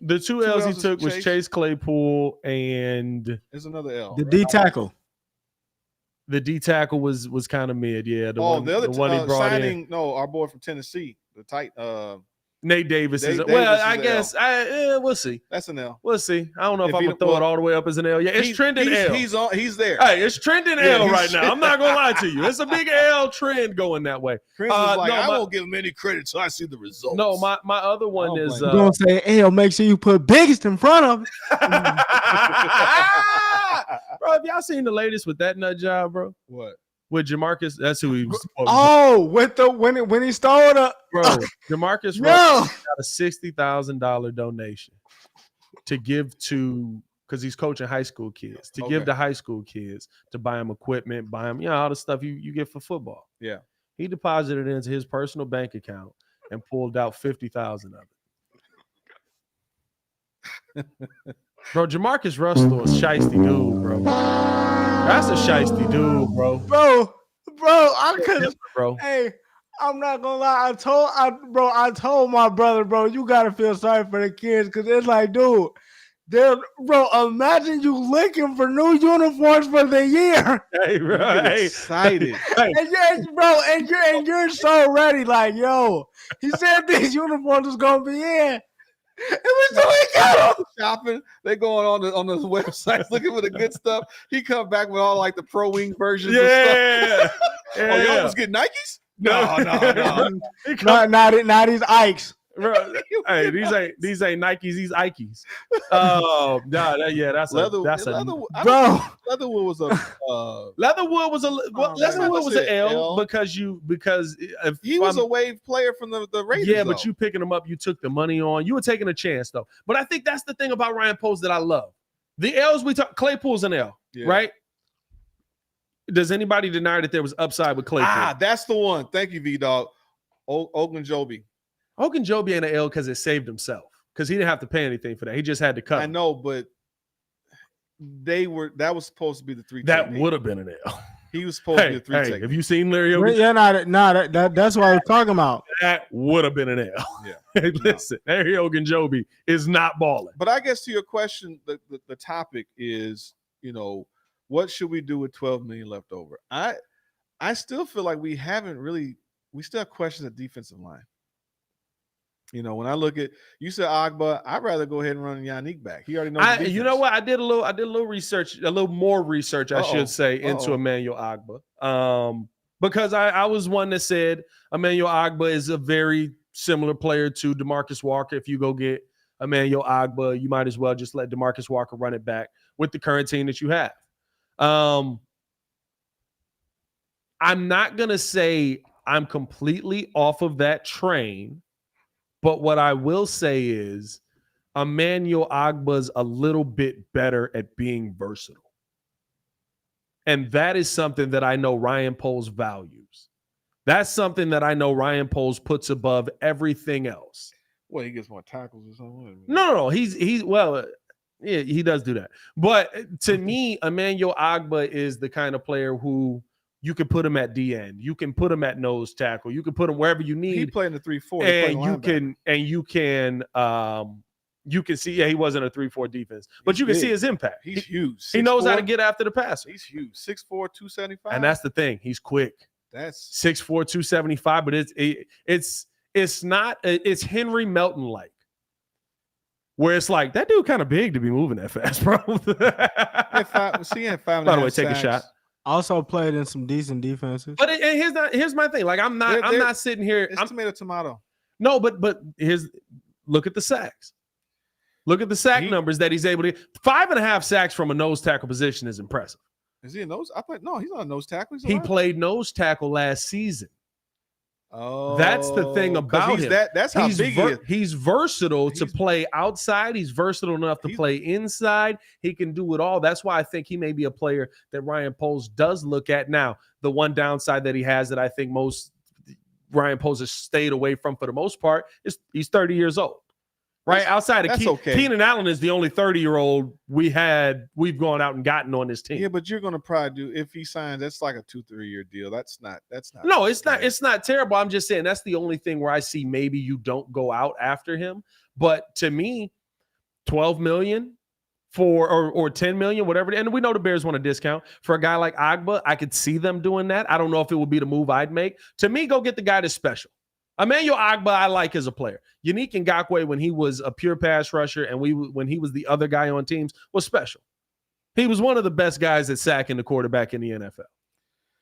the two L's he took was Chase Claypool and there's another L. The D tackle. The D tackle was kind of mid. Yeah. The one he brought signing, in. No, our boy from Tennessee, the tight. Nate Davis is I guess we'll see. That's an L. We'll see. I don't know if I'm gonna throw it all the way up as an L. Yeah, it's trending L. He's there. Hey, it's trending L right now. I'm not gonna lie to you. It's a big L trend going that way. I won't give him any credit until I see the results. No, my other one is you're gonna say L. Make sure you put biggest in front of it. Bro, have y'all seen the latest with that nut job, bro? What? With Jamarcus, that's who he was. With the when he stole the bro, Jamarcus got a $60,000 donation to give to because he's coaching high school kids to give to high school kids to buy them equipment, buy them all the stuff you get for football. Yeah, he deposited it into his personal bank account and pulled out $50,000 of it. Bro, Jamarcus Russell is a shiesty dude, bro. That's a shiesty dude, bro. Bro, I could. Bro. Hey, I'm not gonna lie. I told my brother, bro, you gotta feel sorry for the kids because it's like, dude, bro, imagine you looking for new uniforms for the year. Hey, bro. Hey. Excited. And you're so ready. Like, yo, he said these uniforms was gonna be in. And we still ain't got them. Shopping, they going on the websites looking for the good stuff. He come back with all like the pro wing versions. Yeah. Of stuff. Oh, y'all was getting Nikes? No. Not these Ikes. Bro, hey, these ain't Nikes, these Ikes. Oh, no, that's Leatherwood was an L because he was a wave player from the Raiders. Yeah, but you picking him up, you took the money on. You were taking a chance though. But I think that's the thing about Ryan Poles that I love. The L's we talk. Claypool's an L, right? Does anybody deny that there was upside with Claypool? That's the one. Thank you, V-Dog. Ogunjobi. Ogunjobi ain't an L because it saved himself. Because he didn't have to pay anything for that. He just had to cut. I know, but that was supposed to be the 3. That would have been an L. He was supposed to be a 3 Hey, have you seen Larry Ogunjobi? Yeah, that's what I was talking about. That would have been an L. Yeah. Hey, listen, Larry Ogunjobi is not balling. But I guess to your question, the topic is, what should we do with $12 million left over? I still feel like we still have questions at defensive line. When I look at, you said Agba, I'd rather go ahead and run Yannick back. He already knows. You know what? I did a little research, a little more research, I should say, into Emmanuel Agba. Because I was one that said Emmanuel Agba is a very similar player to DeMarcus Walker. If you go get Emmanuel Agba, you might as well just let DeMarcus Walker run it back with the current team that you have. I'm not going to say I'm completely off of that train, but what I will say is Emmanuel Agba's a little bit better at being versatile. And that is something that I know Ryan Poles values. That's something that I know Ryan Poles puts above everything else. Well, he gets more tackles or something. No. He does do that. But to me, Emmanuel Agba is the kind of player who you can put him at D end. You can put him at nose tackle. You can put him wherever you need. He played in the 3-4. You can see, he wasn't a 3-4 defense, but you can see his impact. He's huge. He knows how to get after the passer. He's huge. 6'4", 275. And that's the thing. He's quick. That's 6'4", 275, but it's Henry Melton like. Where it's like, that dude kind of big to be moving that fast, bro. He had 5.5 By the way, take a shot. Also played in some decent defenses. But here's my thing. Like, I'm not sitting here. It's tomato. No, but look at the sacks. Look at the sack numbers that he's able to. 5.5 sacks from a nose tackle position is impressive. Is he a nose? No, he's not a nose tackle. He played nose tackle last season. Oh, that's the thing about him. That's how big he is. He's versatile to play outside. He's versatile enough to play inside. He can do it all. That's why I think he may be a player that Ryan Poles does look at. Now, the one downside that he has that I think most Ryan Poles has stayed away from for the most part is he's 30 years old. Right? Outside of Keenan Allen is the only 30-year-old we've gone out and gotten on this team. Yeah, but you're gonna probably do, if he signs, that's like a 2-3 year deal. That's not. No, it's not. It's not terrible. I'm just saying that's the only thing where I see maybe you don't go out after him. But to me, $12 million or $10 million, whatever. And we know the Bears want a discount for a guy like Agba. I could see them doing that. I don't know if it would be the move I'd make. To me, go get the guy that's special. Emmanuel Agba, I like as a player. Yannick Ngakoue, when he was a pure pass rusher and when he was the other guy on teams, was special. He was one of the best guys at sacking the quarterback in the NFL.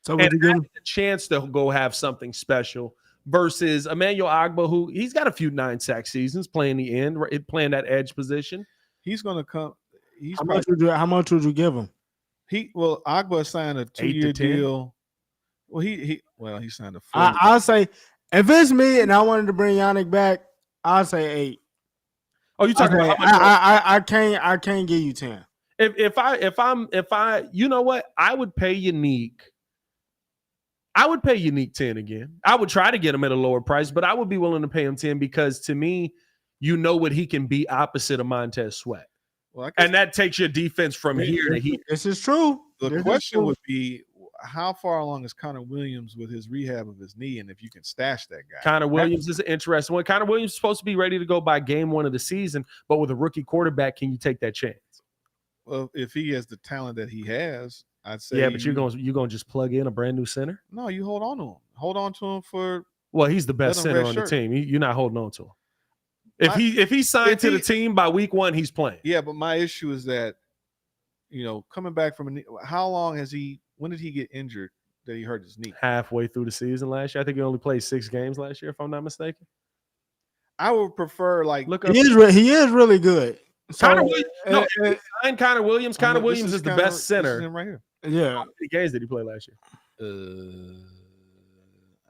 So and having a chance to go have something special versus Emmanuel Agba, who he's got a few 9-sack seasons playing the end, playing that edge position. He's going to come. How much would you give him? Agba signed a 2-year deal. Well, he signed a 4. I'll say, if it's me and I wanted to bring Yannick back, I'll say 8. Oh, you talking about? I can't give you 10. If I, you know what? I would pay Yannick 10 again. I would try to get him at a lower price, but I would be willing to pay him 10 because to me, you know what he can be opposite of Montez Sweat. Well, I and that takes your defense from here to here. This is true. the question would be, how far along is Connor Williams with his rehab of his knee, and if you can stash that guy? Connor Williams is an interesting one. Connor Williams is supposed to be ready to go by game 1 of the season, but with a rookie quarterback, can you take that chance? Well, if he has the talent that he has, I'd say. Yeah, but you're gonna just plug in a brand new center? No, you hold on to him. Hold on to him for. Well, he's the best Let him center on the redshirt. team. You're not holding on to him. If he's signed to the team by week 1, he's playing. Yeah, but my issue is that, coming back from a knee, how long has he? When did he get injured that he hurt his knee? Halfway through the season last year. I think he only played 6 games last year, if I'm not mistaken. I would prefer Look up. He is really good. So, Connor Williams. No, if you sign Connor Williams. Connor Williams is the best center. This is him right here. yeah. How many games did he play last year?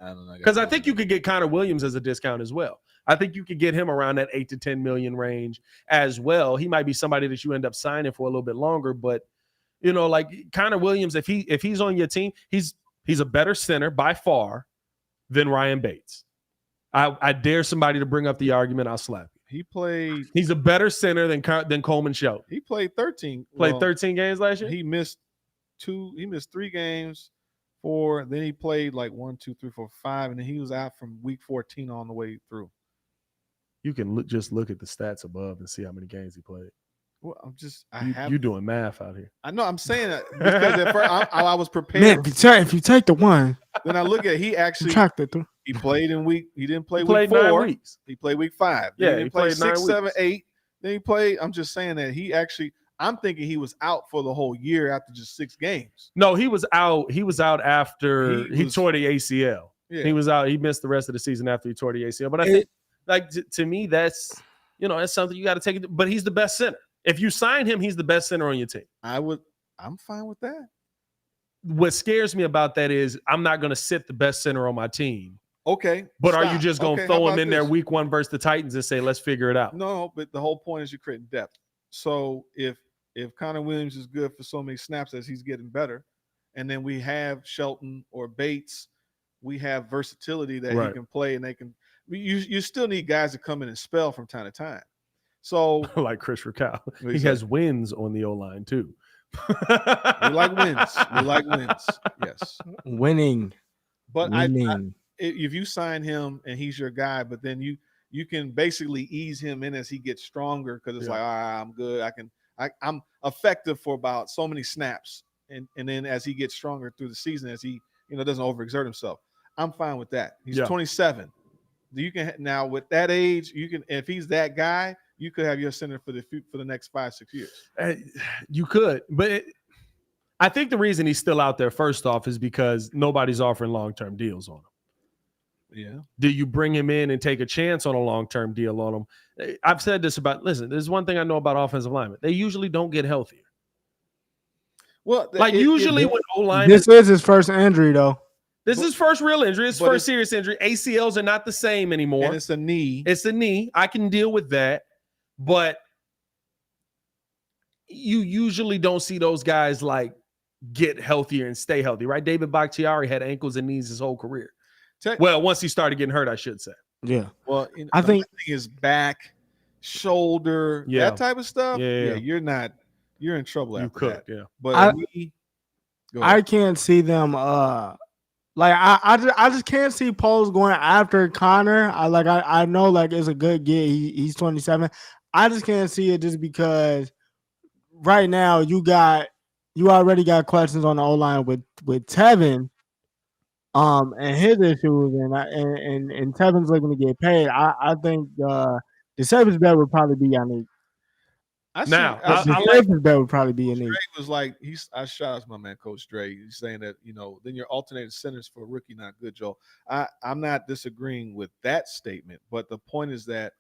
I don't know. Because I think you could get Connor Williams as a discount as well. I think you could get him around that 8 to 10 million range as well. He might be somebody that you end up signing for a little bit longer, but like Connor Williams, if he's on your team, he's a better center by far than Ryan Bates. I dare somebody to bring up the argument, I'll slap you. He's a better center than Coleman Shelton. He played 13. Played 13 games last year. He missed 3 games. 4. Then he played like 1, 2, 3, 4, 5, and then he was out from week 14 on the way through. You can just look at the stats above and see how many games he played. Well, You're doing math out here. I know. I'm saying that because at first I was prepared. Man, if you take the 1, Then I look at he actually subtract the 3. he played in week. He didn't play He week played 4. 9 weeks. He played week 5. Yeah, Then he played played 9 6, 7, weeks. 8. Then he played. I'm just saying that he actually. I'm thinking he was out for the whole year after just 6 games. No, he was out. He was out after he was- tore the ACL. Yeah. He was out. He missed the rest of the season after he tore the ACL. But I think, to me, that's that's something you got to take. But he's the best center. If you sign him, he's the best center on your team. I'm fine with that. What scares me about that is I'm not going to sit the best center on my team. Okay. But are you stop. just going to Okay, throw how him about in there this? week 1 versus the Titans and say, let's figure it out? No, but the whole point is you're creating depth. So if Connor Williams is good for so many snaps as he's getting better, and then we have Shelton or Bates, we have versatility that he Right. can play, and they can. You still need guys to come in and spell from time to time. So Like Chris Racal. What He he has wins on the O-line too. we like wins. We like wins. Yes, Winning. but Winning. if you sign him and he's your guy, but then you can basically ease him in as he gets stronger because it's Yeah. like, I'm good. I'm effective for about so many snaps, and then as he gets stronger through the season, as he doesn't overexert himself, I'm fine with that. He's Yeah. 27. You can now with that age, you can if he's that guy, you could have your center for the next 5-6 years. You could, but I think the reason he's still out there, first off, is because nobody's offering long-term deals on him. Yeah. Do you bring him in and take a chance on a long-term deal on him? I've said this listen, there's one thing I know about offensive linemen. They usually don't get healthier. Well, Usually when O-linemen, This is his first injury, though. this is his first real injury. It's but first serious injury. ACLs are not the same anymore. and it's a knee. It's a knee. I can deal with that. But you usually don't see those guys get healthier and stay healthy, right? David Bakhtiari had ankles and knees his whole career. Well, once he started getting hurt, I should say. Yeah. Well, I think his back, shoulder, Yeah. that type of stuff. Yeah. You're in trouble You after could, that. yeah. But I- go I ahead. can't see them I just can't see Poles going after Connor. I know it's a good get. He's 27. I just can't see it just because right now you already got questions on the O-line with Tevin and his issues and Tevin's looking to get paid. I think the safest bet would probably be Yannick. Now, I The I like- safest bet would probably be Yannick. Dre was like I shout out my man Coach Dre. He's saying that then your alternative centers for a rookie not good, Joe. I'm not disagreeing with that statement, but the point is that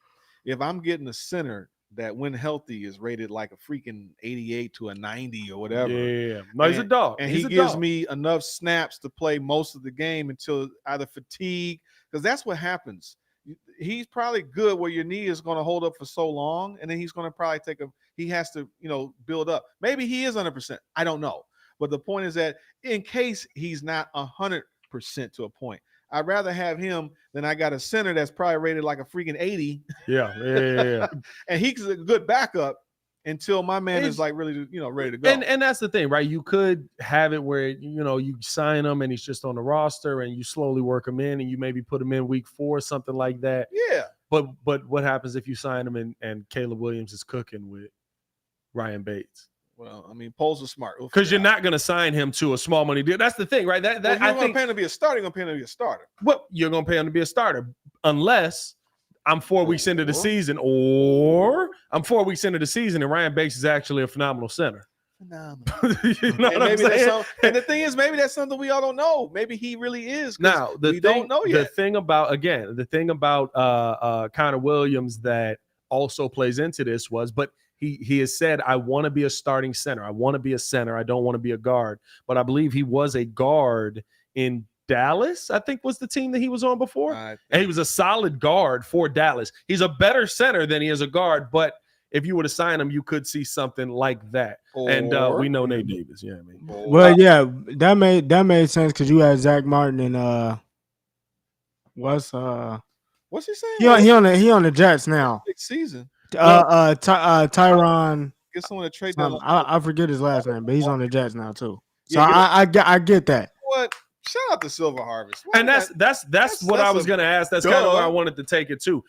if I'm getting a center that when healthy is rated like a freaking 88 to a 90 or whatever, Yeah. No, he's a dog. and He's he a gives dog. me enough snaps to play most of the game until either fatigue, because that's what happens. He's probably good where your knee is going to hold up for so long, and then he's going to probably he has to, build up. Maybe he is 100%. I don't know. But the point is that in case he's not 100% to a point, I'd rather have him than I got a center that's probably rated like a freaking 80, Yeah. and he's a good backup, until my man It's- is like really, ready to go. And that's the thing, right? You could have it where you sign him and he's just on the roster, and you slowly work him in, and you maybe put him in week 4, something like that. Yeah. But what happens if you sign him and Caleb Williams is cooking with Ryan Bates? Well, I mean, Poles are smart. Because you're not going to sign him to a small money deal. That's the thing, right? You're going to pay him to be a starter. You're going to pay him to be a starter. Well, you're going to pay him to be a starter unless I'm 4 weeks into the season, or I'm 4 weeks into the season and Ryan Bates is actually a phenomenal center. Phenomenal. You know what I'm saying? And the thing is, maybe that's something we all don't know. Maybe he really is. Now, we don't know yet. The thing about Connor Williams that also plays into this was, but he has said, I want to be a starting center. I want to be a center. I don't want to be a guard. But I believe he was a guard in Dallas, I think was the team that he was on before. And he was a solid guard for Dallas. He's a better center than he is a guard, but if you were to sign him, you could see something like that. And we know Nate Davis. Yeah, I mean. Well, yeah, that made sense because you had Zach Martin and what's he saying? He on the Jets now. Big season. Tyron. Get someone to trade that. I forget his last name, but he's on the Jets now too. So yeah, I get that. What? Shout out to Silver Harvest. And that's what I was going to ask. That's kind of where I wanted to take it to.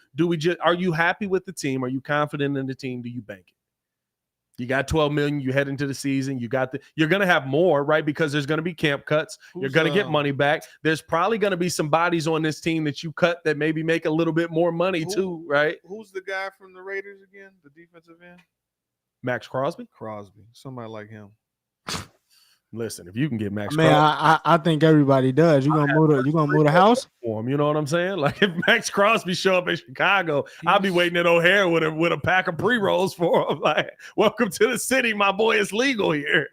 Are you happy with the team? Are you confident in the team? Do you bank it? You got 12 million. You head into the season. You're going to have more, right? Because there's going to be camp cuts. You're going to get money back. There's probably going to be some bodies on this team that you cut that maybe make a little bit more money too, right? Who's the guy from the Raiders again? The defensive end? Max Crosby. Somebody like him. Listen, if you can get Max, I think everybody does. You gonna move the house for him. You know what I'm saying? Like if Max Crosby show up in Chicago, I'll be waiting at O'Hare with a pack of pre-rolls for him. Like, welcome to the city, my boy. It's legal here.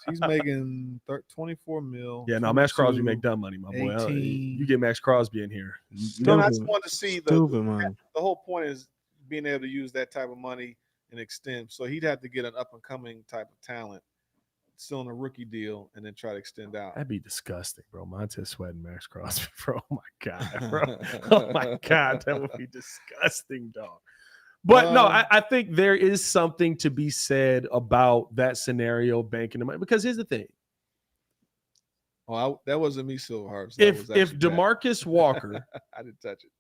He's making 24 mil. Yeah, no, Max Crosby make dumb money, my boy. You get Max Crosby in here. No, I just want to see the whole point is being able to use that type of money and extend. So he'd have to get an up and coming type of talent. Still on a rookie deal and then try to extend out. That'd be disgusting, bro. Montez Sweat and Max Crosby, bro. Oh my God, bro. Oh my God, that would be disgusting, dog. But no, I think there is something to be said about that scenario, banking the money. Because here's the thing. Oh, that wasn't me, Silver Harvest. If DeMarcus Walker I didn't touch it.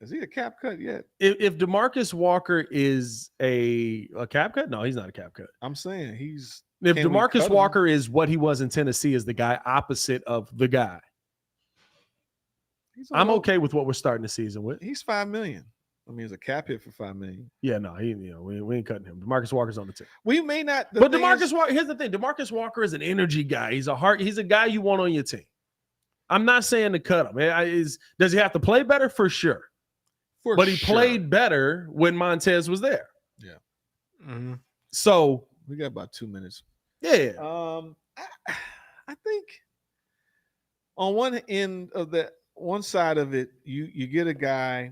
Is he a cap cut yet? If DeMarcus Walker is a cap cut, no, he's not a cap cut. I'm saying if DeMarcus Walker is what he was in Tennessee, is the guy opposite of the guy. I'm okay with what we're starting the season with. He's $5 million. I mean, it's a cap hit for $5 million. Yeah, no, we ain't cutting him. DeMarcus Walker's on the team. We may not, but DeMarcus Walker. Here's the thing: DeMarcus Walker is an energy guy. He's a guy you want on your team. I'm not saying to cut him. Does he have to play better? For sure. But he played better when Montez was there. Yeah. Mm-hmm. So we got about 2 minutes. Yeah. I think on one end of one side of it, you get a guy,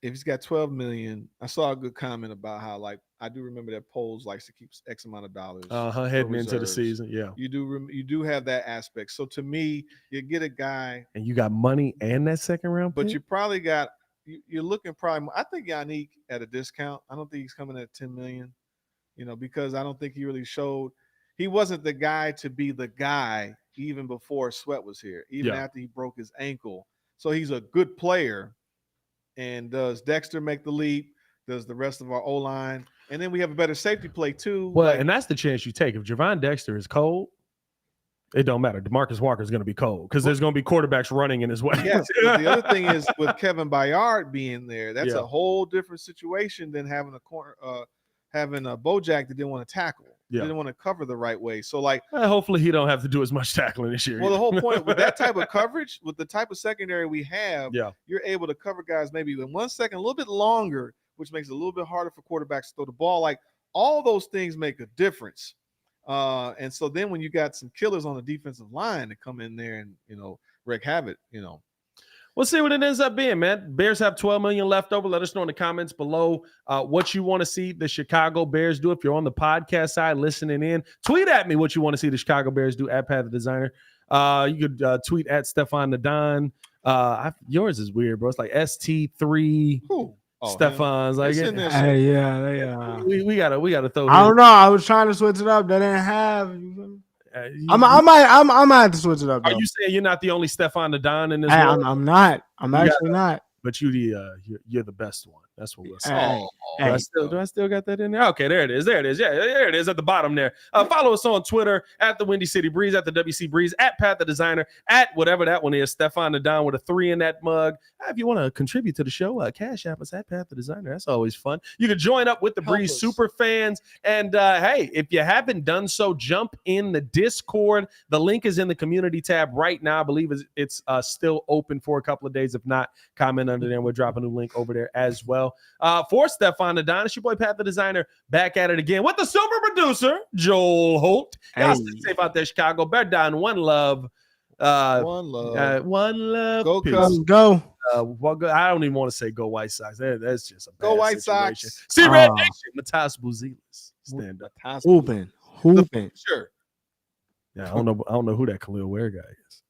if he's got 12 million. I saw a good comment about how, like, I do remember that Poles likes to keep X amount of dollars heading into the season. Yeah. You do have that aspect. So to me, you get a guy and you got money and that second round pick? But you probably got you're looking probably. I think Yannick at a discount. I don't think he's coming at 10 million. Because I don't think he really showed. He wasn't the guy to be the guy even before Sweat was here. Even after he broke his ankle. So he's a good player. And does Dexter make the leap? Does the rest of our O-line? And then we have a better safety play too. Well, and that's the chance you take. If Javon Dexter is cold, it don't matter. DeMarcus Walker is going to be cold because there's going to be quarterbacks running in his way. Yes. The other thing is with Kevin Byard being there, that's a whole different situation than having a corner, having a Bojack that didn't want to tackle, didn't want to cover the right way. So, like, hopefully he don't have to do as much tackling this year. Well, the whole point with that type of coverage, with the type of secondary we have, you're able to cover guys maybe in 1 second, a little bit longer, which makes it a little bit harder for quarterbacks to throw the ball. Like, all those things make a difference. And so then when you got some killers on the defensive line to come in there and, wreak havoc, We'll see what it ends up being, man. Bears have 12 million left over. Let us know in the comments below what you want to see the Chicago Bears do. If you're on the podcast side listening in, tweet at me what you want to see the Chicago Bears do at Pat the Designer. You could tweet at Stefan the Don. Yours is weird, bro. It's like ST3. Who? Oh, Stefan's like It's in there. Hey, yeah. we gotta throw. I his- don't know. I was trying to switch it up. They didn't have. you- I might have to switch it up. Are Though. you saying you're not the only Stefan the Don in this Hey, world? I'm not. I'm You actually not. But you're the best one. That's what we'll say. Hey, Do I still got that in there? Okay, there it is. There it is. Yeah, there it is at the bottom there. Follow us on Twitter at the Windy City Breeze, at the WC Breeze, at Pat the Designer, at whatever that one is. Stefan the Don with a 3 in that mug. If you want to contribute to the show, Cash App us at Pat the Designer. That's always fun. You can join up with the Help Breeze us. super fans. And hey, if you haven't done so, jump in the Discord. The link is in the community tab right now. I believe it's still open for a couple of days. If not, comment under there and we'll drop a new link over there as well. For Stefan the Don, it's your boy Pat the Designer back at it again with the super producer, Joel Holt. Y'all stay safe out there, Chicago. Bear down. One love. One love. One love. Go peace. Cubs. go. I don't even want to say go White Sox. That's just a bad Go White situation. Sox. See Red Nation. Matas Buzelis. Stand up. Hooping. Sure. Yeah, I don't know who that Khalil Ware guy is.